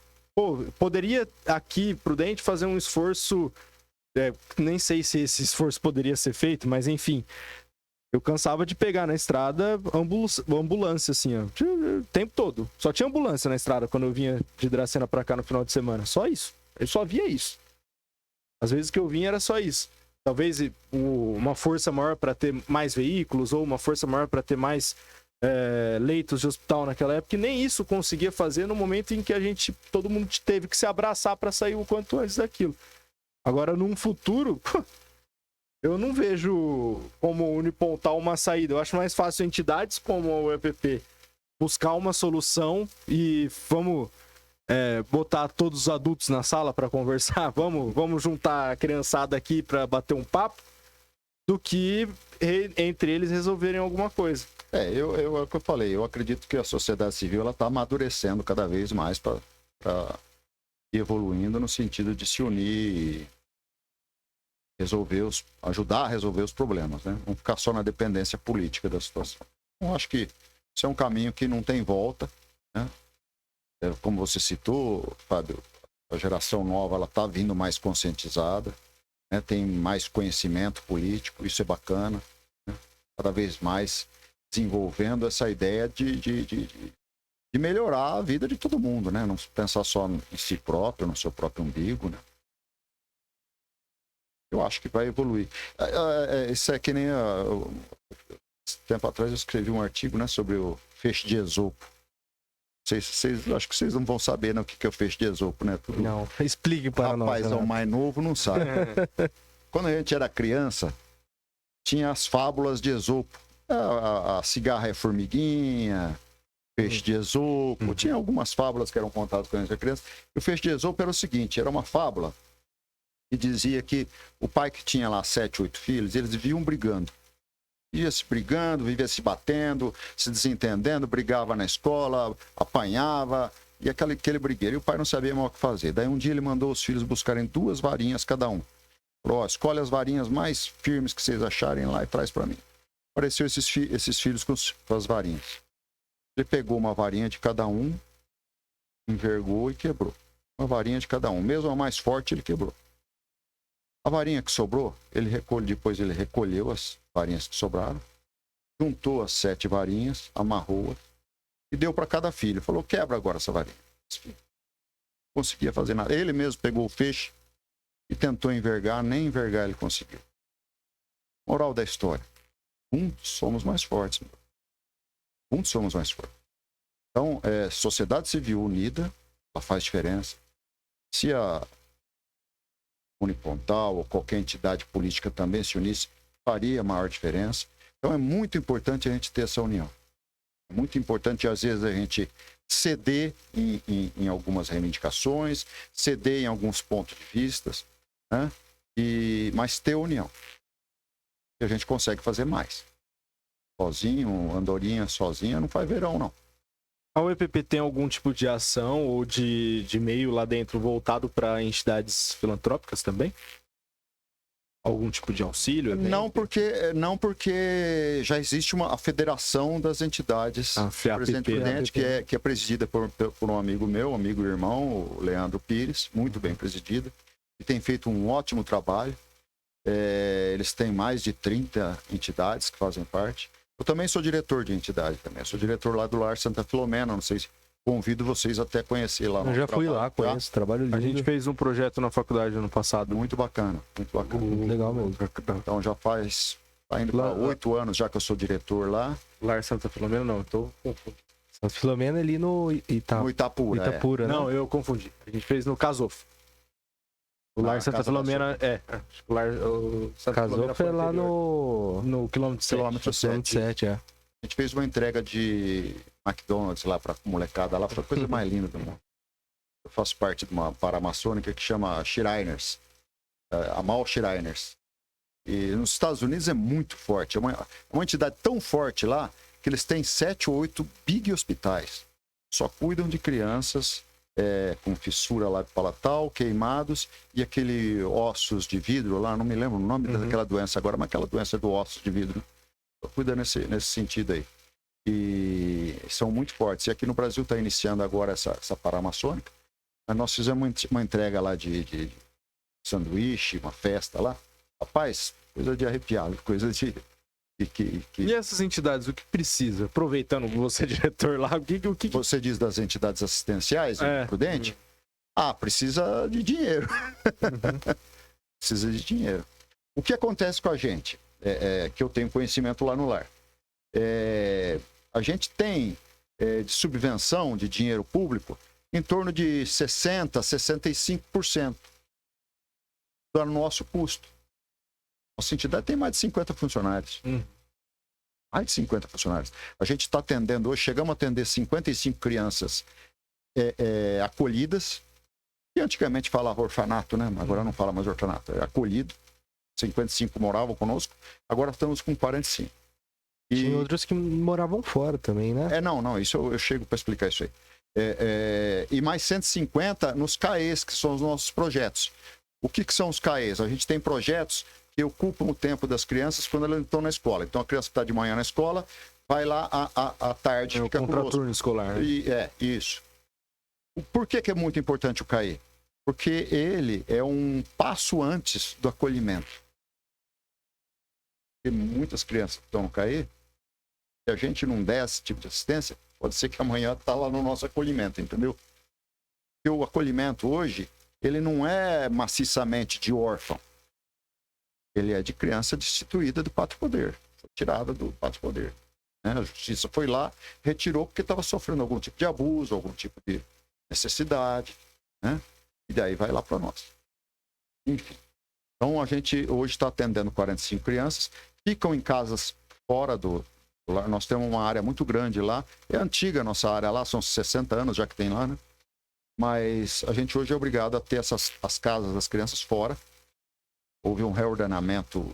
poderia aqui, Prudente, fazer um esforço... nem sei se esse esforço poderia ser feito, mas enfim... Eu cansava de pegar na estrada ambulância, assim, ó, o tempo todo. Só tinha ambulância na estrada quando eu vinha de Dracena pra cá no final de semana. Só isso. Eu só via isso. Às vezes que eu vinha era só isso. Talvez uma força maior para ter mais veículos ou uma força maior para ter mais leitos de hospital naquela época. E nem isso conseguia fazer no momento em que todo mundo teve que se abraçar para sair o quanto antes daquilo. Agora, num futuro... Eu não vejo como Unipontal uma saída. Eu acho mais fácil entidades como a UEPP buscar uma solução e vamos botar todos os adultos na sala para conversar, vamos juntar a criançada aqui para bater um papo, do que entre eles resolverem alguma coisa. É o que eu falei. Eu acredito que a sociedade civil ela está amadurecendo cada vez mais para ir evoluindo no sentido de se unir e ajudar a resolver os problemas, né? Não ficar só na dependência política da situação. Eu acho que isso é um caminho que não tem volta, né? Como você citou, Fábio, a geração nova ela está vindo mais conscientizada, né? Tem mais conhecimento político, isso é bacana, né? Cada vez mais desenvolvendo essa ideia de melhorar a vida de todo mundo, né? Não pensar só em si próprio, no seu próprio umbigo, né? Eu acho que vai evoluir. Isso é que nem... tempo atrás eu escrevi um artigo, né, sobre o feixe de Esopo. Acho que vocês não vão saber, né, o que é o feixe de Esopo, né? Tudo... Não, explique para nós. Rapaz, o mais novo não sabe. Quando a gente era criança, tinha as fábulas de Esopo. A cigarra é formiguinha, feixe de Esopo. Tinha algumas fábulas que eram contadas quando a gente era criança. E o feixe de Esopo era o seguinte, era uma fábula que dizia que o pai que tinha lá 7, 8 filhos, eles viviam brigando. Ia se brigando, vivia se batendo, se desentendendo, brigava na escola, apanhava, e aquele brigueiro. E o pai não sabia mais o que fazer. Daí um dia ele mandou os filhos buscarem 2 varinhas cada um. Falou, escolhe as varinhas mais firmes que vocês acharem lá e traz para mim. Apareceu esses filhos com as varinhas. Ele pegou uma varinha de cada um, envergou e quebrou. Uma varinha de cada um. Mesmo a mais forte, ele quebrou. A varinha que sobrou, depois ele recolheu as varinhas que sobraram, juntou as 7 varinhas, amarrou-as e deu para cada filho. Falou, quebra agora essa varinha. Não conseguia fazer nada. Ele mesmo pegou o feixe e tentou envergar, nem envergar ele conseguiu. Moral da história. Juntos somos mais fortes. Juntos somos mais fortes. Então, sociedade civil unida, ela faz diferença. Se a Unipontal ou qualquer entidade política também se unisse, faria maior diferença. Então é muito importante a gente ter essa união. É muito importante, às vezes, a gente ceder em algumas reivindicações, ceder em alguns pontos de vista, né? Mas ter união. E a gente consegue fazer mais. Sozinho, andorinha sozinha, não faz verão, não. A UEPP tem algum tipo de ação ou de meio lá dentro voltado para entidades filantrópicas também? Algum tipo de auxílio? Não porque já existe a Federação das Entidades Presidente Prudente, que é presidida por um amigo meu, amigo e irmão, o Leandro Pires, muito bem presidida, e tem feito um ótimo trabalho. Eles têm mais de 30 entidades que fazem parte. Eu também sou diretor de entidade também. Eu sou diretor lá do Lar Santa Filomena. Não sei se convido vocês até conhecer lá. Eu já fui lá, conheço, trabalho lindo. A gente fez um projeto na faculdade ano passado. Muito bacana, muito bacana. Muito legal mesmo. Então já tá indo para 8 anos já que eu sou diretor lá. Lar Santa Filomena não, eu tô confundindo. Santa Filomena é ali no Itapura. Itapura, né? Não, eu confundi. A gente fez no Casofo. O Lar Santa Filomena o Lar Santa Filomena foi lá no quilômetro 7. Quilômetro 7, é. A gente fez uma entrega de McDonald's lá pra molecada lá, foi a coisa mais linda do mundo. Eu faço parte de uma paramaçônica que chama Shriners, a Mal Shriners. E nos Estados Unidos é muito forte, é uma entidade tão forte lá que eles têm 7 ou 8 big hospitais. Só cuidam de crianças com fissura lá palatal, queimados, e aquele ossos de vidro lá, não me lembro o nome daquela doença agora, mas aquela doença do ossos de vidro. Cuida nesse sentido aí. E são muito fortes. E aqui no Brasil está iniciando agora essa paramaçônica. Nós fizemos uma entrega lá de sanduíche, uma festa lá. Rapaz, coisa de arrepiar, coisa de... E essas entidades, o que precisa? Aproveitando você, diretor lá, o que... Você diz das entidades assistenciais, Prudente? Precisa de dinheiro. Precisa de dinheiro. O que acontece com a gente? Que eu tenho conhecimento lá no lar. A gente tem de subvenção de dinheiro público em torno de 60%, 65% do nosso custo. Nossa entidade tem mais de 50 funcionários. Mais de 50 funcionários. A gente está atendendo hoje, chegamos a atender 55 crianças acolhidas, que antigamente falava orfanato, né? Agora não fala mais orfanato, é acolhido. 55 moravam conosco, agora estamos com 45. Tinha outros que moravam fora também, né? Não, isso eu chego para explicar isso aí. E mais 150 nos CAEs, que são os nossos projetos. O que são os CAEs? A gente tem projetos que ocupam o tempo das crianças quando elas estão na escola. Então a criança que está de manhã na escola, vai lá à tarde, fica conosco. Contraturno escolar. Né? Isso. Por que é muito importante o CAE? Porque ele é um passo antes do acolhimento. Porque muitas crianças que estão no CAE, se a gente não der esse tipo de assistência, pode ser que amanhã está lá no nosso acolhimento, entendeu? Porque o acolhimento hoje, ele não é maciçamente de órfão. Ele é de criança destituída do pátrio poder, foi tirada do pátrio poder. A justiça foi lá, retirou porque estava sofrendo algum tipo de abuso, algum tipo de necessidade, né? E daí vai lá para nós. Enfim. Então a gente hoje está atendendo 45 crianças, ficam em casas fora do lar. Nós temos uma área muito grande lá, é antiga a nossa área lá, são 60 anos já que tem lá, né? Mas a gente hoje é obrigado a ter as casas das crianças fora. Houve um reordenamento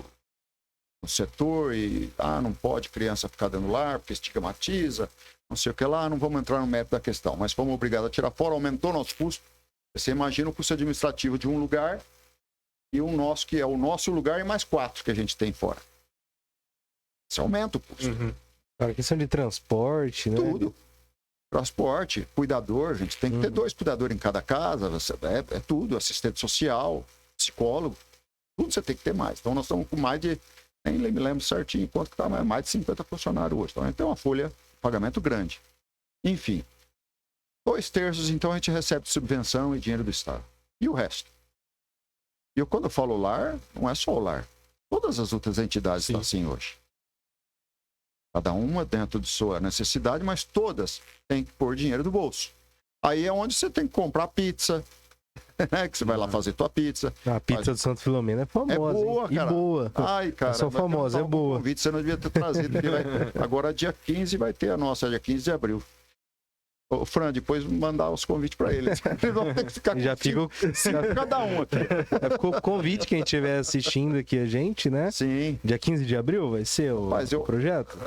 no setor e não pode criança ficar dentro do lar porque estigmatiza, não sei o que lá, não vamos entrar no mérito da questão, mas fomos obrigados a tirar fora, aumentou nosso custo. Você imagina o custo administrativo de um lugar e o nosso, que é o nosso lugar, e mais 4 que a gente tem fora. Isso aumenta o custo. Cara, questão de transporte, né? Tudo. Transporte, cuidador, a gente tem que ter 2 cuidadores em cada casa, é tudo, assistente social, psicólogo, tudo você tem que ter mais. Então nós estamos com mais de, nem me lembro certinho quanto que está, mas mais de 50 funcionários hoje. Então a gente tem uma folha de pagamento grande. Enfim, 2/3 então a gente recebe de subvenção e dinheiro do Estado. E o resto? E eu, quando eu falo lar, não é só o lar. Todas as outras entidades estão assim hoje. Cada uma dentro de sua necessidade, mas todas têm que pôr dinheiro do bolso. Aí é onde você tem que comprar pizza, né? Que você vai lá fazer tua pizza. A pizza do Santo Filomeno é famosa. É boa, hein? cara. E boa. Ai, cara. São famosas, é boa. Convite, você não devia ter trazido. Agora, dia 15, vai ter a nossa, dia 15 de abril. Ô, Fran, depois mandar os convites para eles. Eles vão ter que ficar Já fica o cada um aqui. o convite, quem estiver assistindo aqui a gente, né? Sim. Dia 15 de abril vai ser o projeto?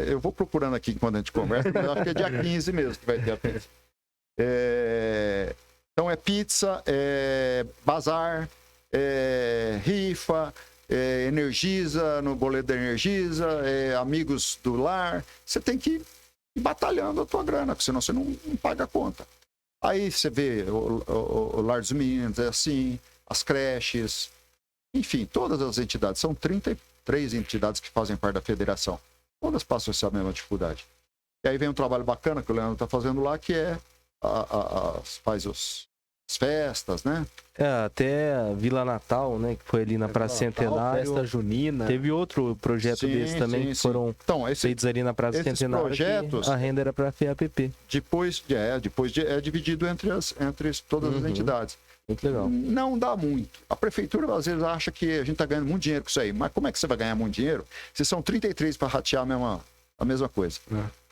Eu vou procurando aqui enquanto a gente conversa, mas acho que é dia 15 mesmo que vai ter a pizza. Então é pizza, bazar, rifa, Energisa, no boleto da Energisa, amigos do lar. Você tem que ir batalhando a tua grana, porque senão você não paga a conta. Aí você vê o Lar dos Meninos, é assim, as creches, enfim, todas as entidades. São 33 entidades que fazem parte da federação. Todas passam essa mesma dificuldade. E aí vem um trabalho bacana que o Leandro está fazendo lá, que é faz as festas, né? Até a Vila Natal, né? Que foi ali na Praça Centenário. Festa junina. Teve outro projeto desse também, que foram feitos ali na Praça Centenário. Projetos, a renda era para a FEAPP. Depois é dividido entre todas as entidades. Muito legal. Não dá muito. A prefeitura, às vezes, acha que a gente está ganhando muito dinheiro com isso aí. Mas como é que você vai ganhar muito dinheiro se são 33 para ratear a mesma coisa?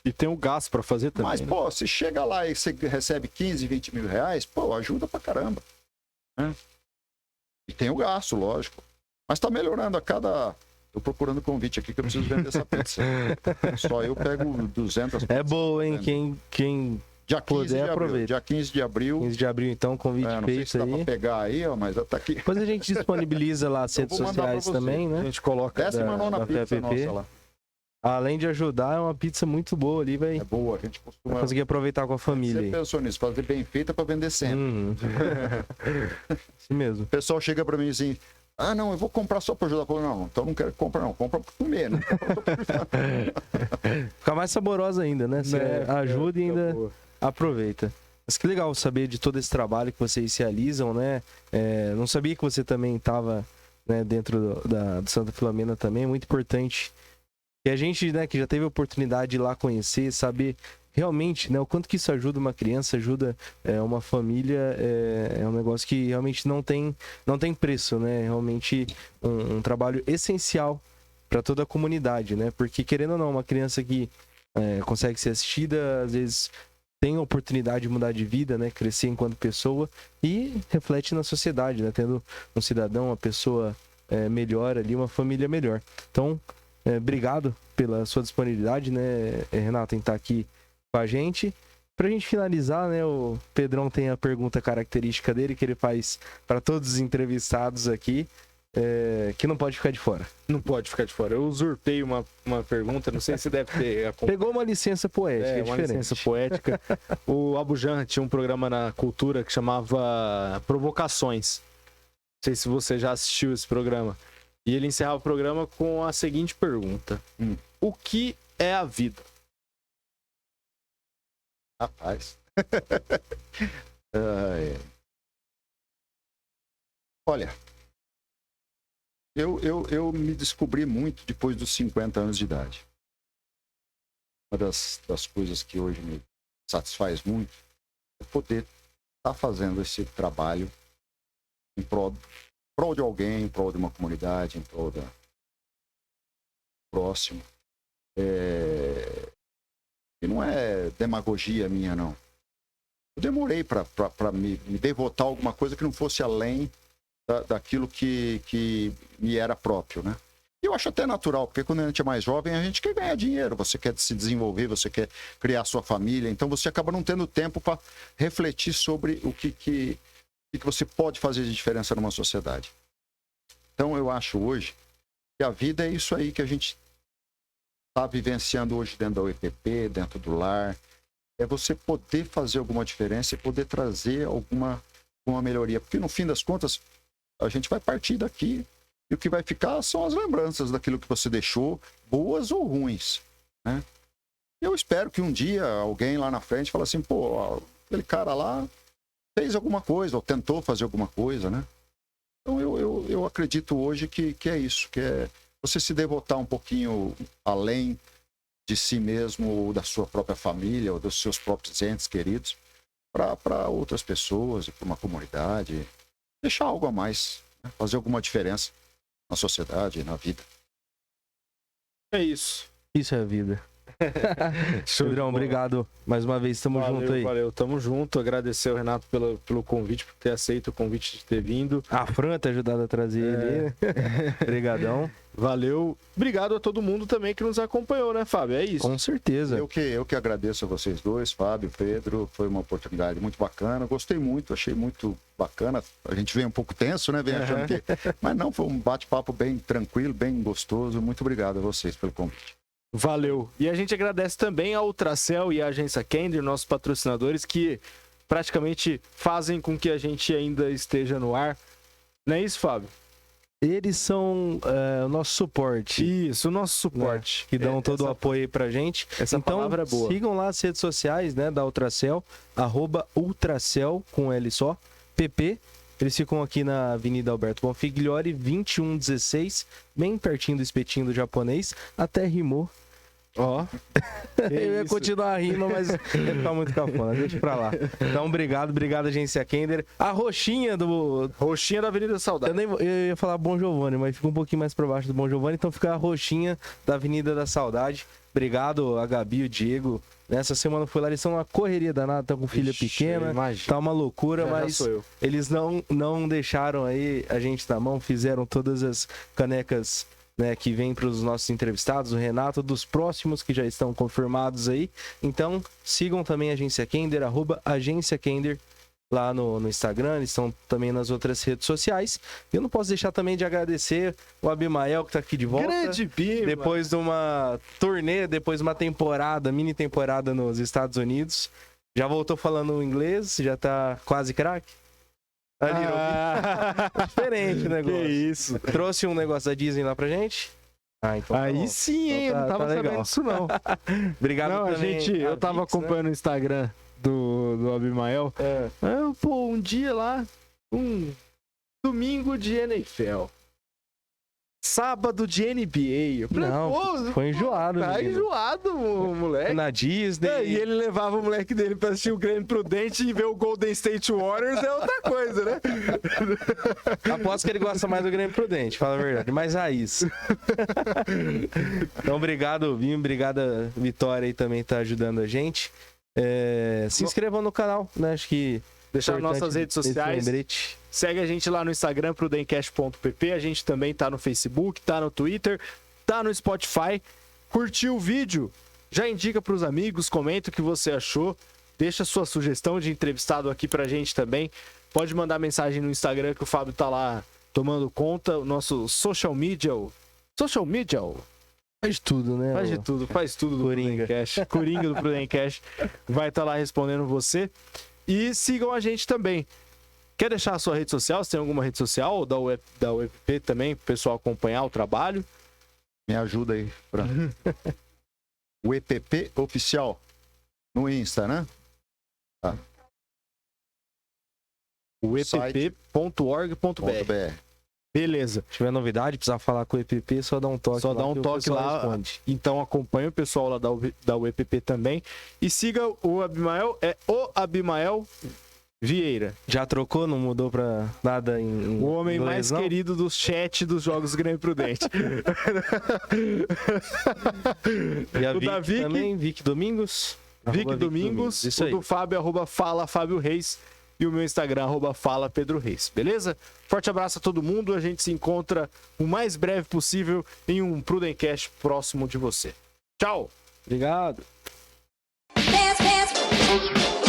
E tem o gasto para fazer também. Mas, pô, se chega lá e você recebe 15, 20 mil reais, pô, ajuda pra caramba. Né? E tem o gasto, lógico. Mas tá melhorando a cada... Tô procurando convite aqui que eu preciso vender essa pizza. Só eu pego 200 pizzas. É boa, hein? Quem dia 15 puder, de abril. aproveita. Dia 15 de abril. 15 de abril, então, convite não sei feito se dá aí. pra pegar aí, ó, mas tá aqui. Depois a gente disponibiliza lá as redes sociais também, né? A gente coloca 19ª pizza nossa lá. Além de ajudar, é uma pizza muito boa ali, vai É boa, a gente costuma... conseguir aproveitar com a família. Você aí. pensou nisso, fazer bem feita pra vender sempre. Isso mesmo. O pessoal chega pra mim assim, não, eu vou comprar só pra ajudar. Eu falo, não, então não quero que comprar não, compra pra comer, né? Fica mais saborosa ainda, né? Você ajuda e ainda aproveita. Mas que legal saber de todo esse trabalho que vocês realizam, né? Não sabia que você também estava, né, dentro do Santa Filomena também, é muito importante. E a gente, né, que já teve a oportunidade de ir lá conhecer, saber realmente, né, o quanto que isso ajuda uma criança, ajuda uma família, é um negócio que realmente não tem preço, né? Realmente um trabalho essencial para toda a comunidade, né? Porque, querendo ou não, uma criança que consegue ser assistida, às vezes tem a oportunidade de mudar de vida, né? Crescer enquanto pessoa e reflete na sociedade, né? Tendo um cidadão, uma pessoa melhor ali, uma família melhor. Então, obrigado pela sua disponibilidade, né, Renato, em estar aqui com a gente. Pra gente finalizar, né, o Pedrão tem a pergunta característica dele, que ele faz para todos os entrevistados aqui, que não pode ficar de fora. Não pode ficar de fora. Eu usurpei uma pergunta, não sei se deve ter... Pegou uma licença poética, uma licença poética. O Abujan tinha um programa na Cultura que chamava Provocações. Não sei se você já assistiu esse programa. E ele encerrava o programa com a seguinte pergunta. O que é a vida? Rapaz. Olha, eu me descobri muito depois dos 50 anos de idade. Uma das coisas que hoje me satisfaz muito é poder estar fazendo esse trabalho em prol de alguém, em prol de uma comunidade, em prol do próximo. E não é demagogia minha, não. Eu demorei para me devotar a alguma coisa que não fosse além daquilo que me era próprio, né? E eu acho até natural, porque quando a gente é mais jovem, a gente quer ganhar dinheiro, você quer se desenvolver, você quer criar sua família, então você acaba não tendo tempo para refletir sobre o que você pode fazer de diferença numa sociedade. Então eu acho hoje que a vida é isso aí que a gente está vivenciando hoje dentro da UEPP, dentro do lar, é você poder fazer alguma diferença e poder trazer alguma melhoria, porque no fim das contas, a gente vai partir daqui e o que vai ficar são as lembranças daquilo que você deixou, boas ou ruins, né? Eu espero que um dia alguém lá na frente fale assim, pô, aquele cara lá fez alguma coisa, ou tentou fazer alguma coisa, né? Então eu acredito hoje que é isso, que é você se devotar um pouquinho além de si mesmo, ou da sua própria família, ou dos seus próprios entes queridos, para outras pessoas, para uma comunidade, deixar algo a mais, né? Fazer alguma diferença na sociedade, na vida. É isso. Isso é a vida. Pedrão, obrigado mais uma vez, tamo junto aí. Valeu, tamo junto. Agradecer ao Renato pelo convite, por ter aceito o convite de ter vindo. A Fran ter ajudado a trazer ele. Obrigadão. Valeu. Obrigado a todo mundo também que nos acompanhou, né, Fábio? É isso. Com certeza. Eu que agradeço a vocês dois, Fábio, Pedro. Foi uma oportunidade muito bacana. Gostei muito, achei muito bacana. A gente vem um pouco tenso, né? Vem achando que... Mas não, foi um bate-papo bem tranquilo, bem gostoso. Muito obrigado a vocês pelo convite. Valeu. E a gente agradece também a Ultracell e a Agência Kender, nossos patrocinadores, que praticamente fazem com que a gente ainda esteja no ar. Não é isso, Fábio? Eles são o nosso suporte. Isso, o nosso suporte. Né? Que dão todo o apoio aí pra gente. Essa então, palavra é boa. Sigam lá as redes sociais, né, da Ultracell, @Ultracell, com L só, PP. Eles ficam aqui na Avenida Alberto Bonfigliori, 2116, bem pertinho do espetinho do japonês. Até rimou. Ó, eu ia continuar rindo, mas ia ficar muito cafona, deixa pra lá. Então, obrigado, Agência Kender. A roxinha da Avenida Saudade. Eu ia falar Bom Giovanni, mas fica um pouquinho mais pra baixo do Bom Giovanni, então fica a roxinha da Avenida da Saudade. Obrigado a Gabi e o Diego. Nessa semana foi lá, eles estão numa correria danada, estão com filha pequena, tá uma loucura, mas eles não deixaram aí a gente na mão, fizeram todas as canecas, né, que vem para os nossos entrevistados, o Renato, dos próximos que já estão confirmados aí. Então, sigam também a Agência Kender, @Agência Kender, lá no Instagram, eles estão também nas outras redes sociais. Eu não posso deixar também de agradecer o Abimael, que tá aqui de volta. Grande Bima! Depois de uma turnê, depois de uma temporada, mini temporada nos Estados Unidos. Já voltou falando inglês, já tá quase craque. Diferente o negócio. Que isso. Trouxe um negócio da Disney lá pra gente? Então aí tá sim, hein? Então eu não tava sabendo legal. Disso, não. Obrigado também. Eu tava acompanhando, né, o Instagram do Abimael. Pô, um dia lá, um domingo de NFL. Sábado de NBA. Foi enjoado. Tá enjoado, o moleque. Na Disney. E ele levava o moleque dele pra assistir o Grande Prudente e ver o Golden State Warriors é outra coisa, né? Aposto que ele gosta mais do Grande Prudente, fala a verdade. Mais raiz. Então, obrigado, Vinho. Obrigado, Vitória aí também tá ajudando a gente. Se inscrevam no canal, né? Acho que... Deixar nossas redes sociais. Segue a gente lá no Instagram, prudencast.pp. A gente também tá no Facebook, tá no Twitter, tá no Spotify. Curtiu o vídeo? Já indica pros amigos, comenta o que você achou. Deixa sua sugestão de entrevistado aqui pra gente também. Pode mandar mensagem no Instagram que o Fábio tá lá tomando conta. O nosso social media. Faz tudo, né? Faz tudo do Prudencast. Coringa do Prudencast vai estar lá respondendo você. E sigam a gente também. Quer deixar a sua rede social? Se tem alguma rede social da UEPP também, para o pessoal acompanhar o trabalho? Me ajuda aí, Fran. UEPP Oficial no Insta, né? Tá. uepp.org.br. Beleza. Se tiver novidade, precisar falar com o EPP, só dá um toque. Só dá um toque lá. Responde. Então acompanha o pessoal lá da UEPP também. E siga o Abimael, o Abimael Vieira. Já trocou? Não mudou pra nada em o homem inglês, mais querido do chat dos Jogos Grande Prudente. E a Vic também, Vic Domingos. Vic Domingos. Isso o aí. do Fábio, @FalaFábioReis. e o meu Instagram, @FalaPedroReis, beleza? Forte abraço a todo mundo, a gente se encontra o mais breve possível em um Prudencast próximo de você. Tchau! Obrigado. Dance, dance.